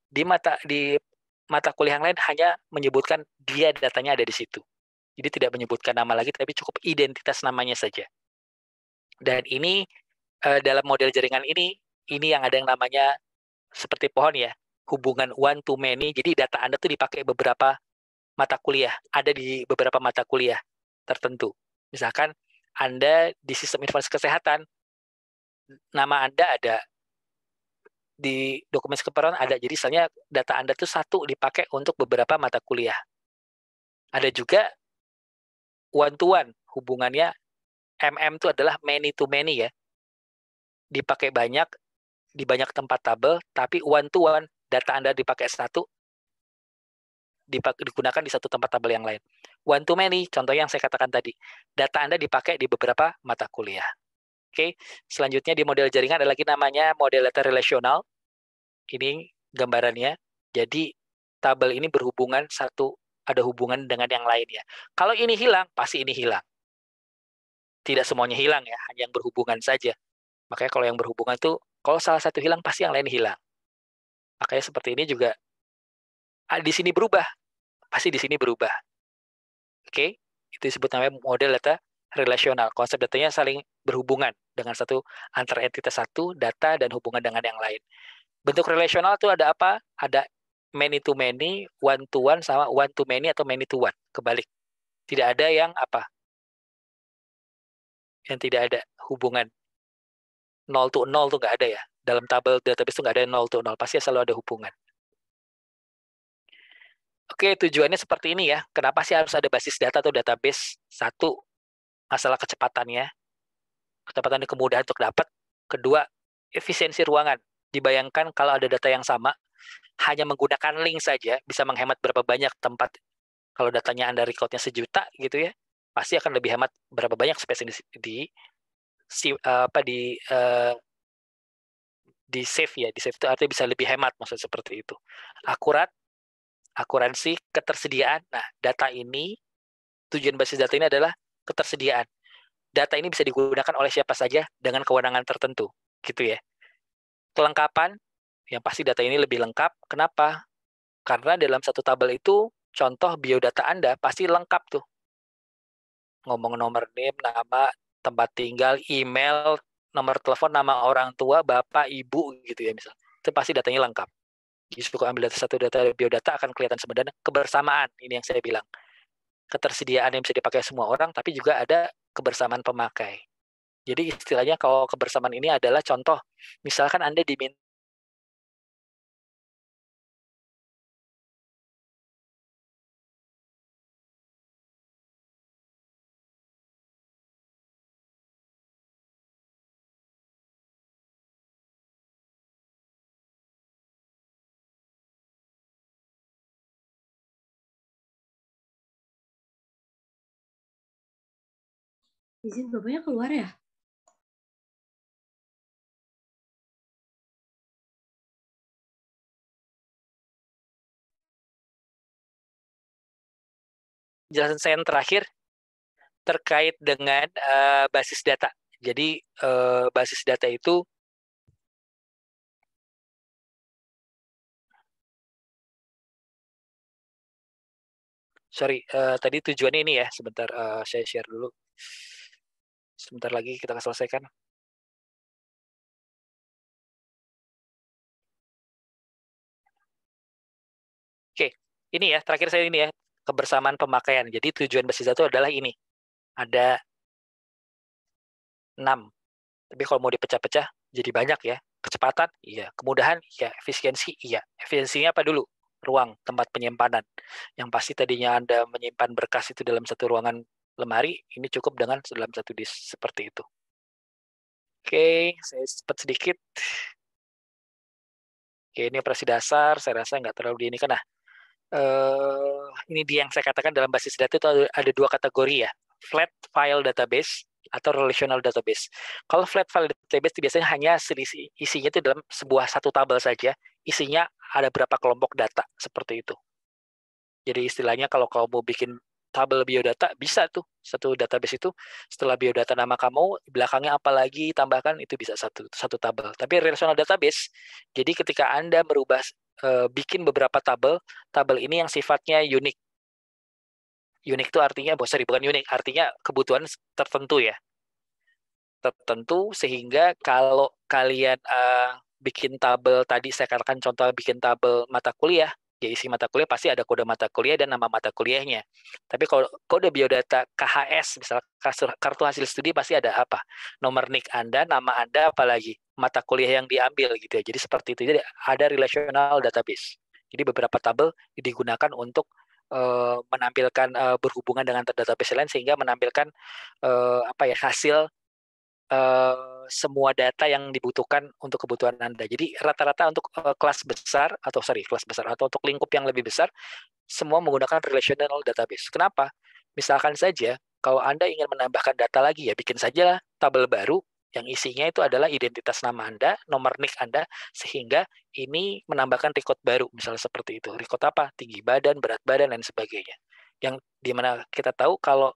di mata kuliah yang lain hanya menyebutkan dia datanya ada di situ. Jadi tidak menyebutkan nama lagi, tapi cukup identitas namanya saja. Dan ini dalam model jaringan ini yang ada yang namanya seperti pohon ya, hubungan one to many. Jadi data Anda tuh dipakai beberapa mata kuliah, ada di beberapa mata kuliah tertentu. Misalkan Anda di sistem informasi kesehatan, nama Anda ada di dokumen kependudukan ada. Jadi misalnya data Anda tuh satu dipakai untuk beberapa mata kuliah. Ada juga one to one, hubungannya MM itu adalah many to many ya. Dipakai banyak di banyak tempat tabel, tapi one to one data Anda dipakai satu digunakan di satu tempat tabel yang lain. One to many, contohnya yang saya katakan tadi, data Anda dipakai di beberapa mata kuliah. Oke, selanjutnya di model jaringan ada lagi namanya model data relasional. Ini gambarannya. Jadi tabel ini berhubungan ada hubungan dengan yang lainnya. Kalau ini hilang, pasti ini hilang. Tidak semuanya hilang ya, hanya yang berhubungan saja. Makanya kalau yang berhubungan itu, kalau salah satu hilang, pasti yang lain hilang. Makanya seperti ini juga, di sini berubah. Pasti di sini berubah. Oke, itu disebut namanya model data relasional. Konsep datanya saling berhubungan dengan antar entitas satu, data, dan hubungan dengan yang lain. Bentuk relasional itu ada apa? Ada many to many, one to one, sama one to many atau many to one. Kebalik. Tidak ada yang apa? Yang tidak ada hubungan. 0 to 0 itu nggak ada ya. Dalam tabel database itu nggak ada 0 to 0. Pasti selalu ada hubungan. Oke, tujuannya seperti ini ya. Kenapa sih harus ada basis data atau database? Satu, masalah kecepatannya. Kecepatan dan kemudahan untuk dapat. Kedua, efisiensi ruangan. Dibayangkan kalau ada data yang sama, hanya menggunakan link saja, bisa menghemat berapa banyak tempat. Kalau datanya Anda recordnya 1 juta gitu ya, pasti akan lebih hemat berapa banyak space di save ya. Di save itu artinya bisa lebih hemat, maksud seperti itu. Akuransi, ketersediaan. Nah, data ini, tujuan basis data ini adalah ketersediaan. Data ini bisa digunakan oleh siapa saja dengan kewenangan tertentu, gitu ya. Kelengkapan, yang pasti data ini lebih lengkap. Kenapa? Karena dalam satu tabel itu, contoh biodata Anda pasti lengkap tuh. Ngomong nomor NIM, nama, tempat tinggal, email, nomor telepon, nama orang tua, bapak, ibu, gitu ya misalnya. Itu pasti datanya lengkap. Justru ambil satu data biodata akan kelihatan sebenarnya kebersamaan. Ini yang saya bilang. Ketersediaan yang bisa dipakai semua orang, tapi juga ada kebersamaan pemakai. Jadi istilahnya kalau kebersamaan ini adalah contoh, misalkan Anda diminta Izin bapaknya keluar ya? Jelasan saya yang terakhir terkait dengan basis data. Jadi basis data itu tadi tujuannya ini ya, sebentar saya share dulu. Sebentar lagi kita akan selesaikan. Oke, ini ya, terakhir saya ini ya, kebersamaan pemakaian. Jadi tujuan basis data adalah ini. Ada 6. Tapi kalau mau dipecah-pecah, jadi banyak ya. Kecepatan, iya. Kemudahan, iya. Efisiensi, iya. Efisiensinya apa dulu? Ruang, tempat penyimpanan. Yang pasti tadinya Anda menyimpan berkas itu dalam satu ruangan lemari, ini cukup dengan dalam satu disk seperti itu. Oke, saya cepat sedikit. Oke, ini operasi dasar, saya rasa nggak terlalu di ini kan. Nah, ini dia yang saya katakan dalam basis data itu ada 2 kategori ya. Flat file database atau relational database. Kalau flat file database itu biasanya hanya isinya itu dalam satu tabel saja. Isinya ada berapa kelompok data, seperti itu. Jadi istilahnya kalau mau bikin tabel biodata, bisa tuh satu database itu setelah biodata nama kamu, belakangnya apa lagi tambahkan, itu bisa satu tabel. Tapi relational database, jadi ketika Anda merubah bikin beberapa tabel ini yang sifatnya unik. Unik itu artinya, bukan unik, artinya kebutuhan tertentu ya. Tertentu sehingga kalau kalian bikin tabel tadi, saya katakan contoh bikin tabel mata kuliah, ya isi mata kuliah pasti ada kode mata kuliah dan nama mata kuliahnya. Tapi kalau kode biodata KHS, misalnya kartu hasil studi, pasti ada apa? Nomor NIK Anda, nama Anda, apalagi mata kuliah yang diambil gitu ya. Jadi seperti itu. Jadi ada relational database. Jadi beberapa tabel digunakan untuk menampilkan berhubungan dengan database lain sehingga menampilkan hasil semua data yang dibutuhkan untuk kebutuhan Anda. Jadi rata-rata untuk kelas besar atau untuk lingkup yang lebih besar, semua menggunakan relational database. Kenapa? Misalkan saja kalau Anda ingin menambahkan data lagi, ya bikin saja tabel baru yang isinya itu adalah identitas nama Anda, nomor NIK Anda, sehingga ini menambahkan record baru, misalnya seperti itu. Record apa? Tinggi badan, berat badan, dan sebagainya. Yang dimana kita tahu kalau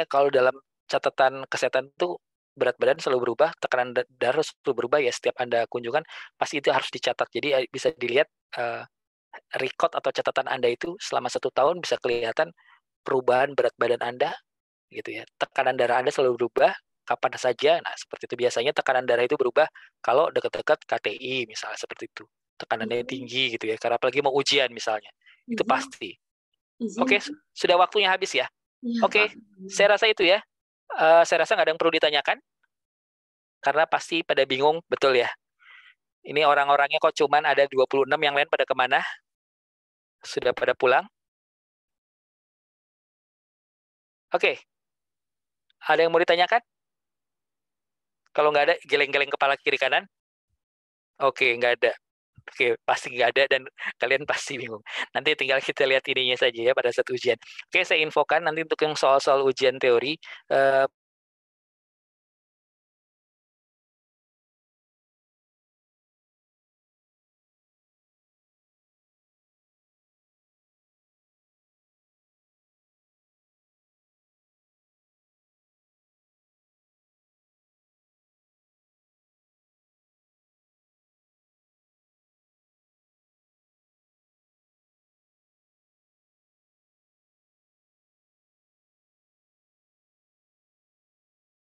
kalau dalam catatan kesehatan itu berat badan selalu berubah, tekanan darah selalu berubah ya, setiap Anda kunjungan pasti itu harus dicatat. Jadi bisa dilihat record atau catatan Anda itu selama 1 tahun bisa kelihatan perubahan berat badan Anda gitu ya. Tekanan darah Anda selalu berubah kapan saja. Nah, seperti itu biasanya tekanan darah itu berubah kalau dekat-dekat KTI misalnya seperti itu. Tekanannya tinggi gitu ya, karena apalagi mau ujian misalnya. Itu pasti. Oke, sudah waktunya habis ya. Oke, saya rasa itu ya. Saya rasa nggak ada yang perlu ditanyakan, karena pasti pada bingung, betul ya? Ini orang-orangnya kok cuman ada 26, yang lain pada kemana? Sudah pada pulang? Oke. Ada yang mau ditanyakan? Kalau nggak ada, geleng-geleng kepala kiri kanan. Oke, nggak ada. Oke, pasti nggak ada dan kalian pasti bingung. Nanti tinggal kita lihat ininya saja ya pada saat ujian. Oke, saya infokan nanti untuk yang soal-soal ujian teori,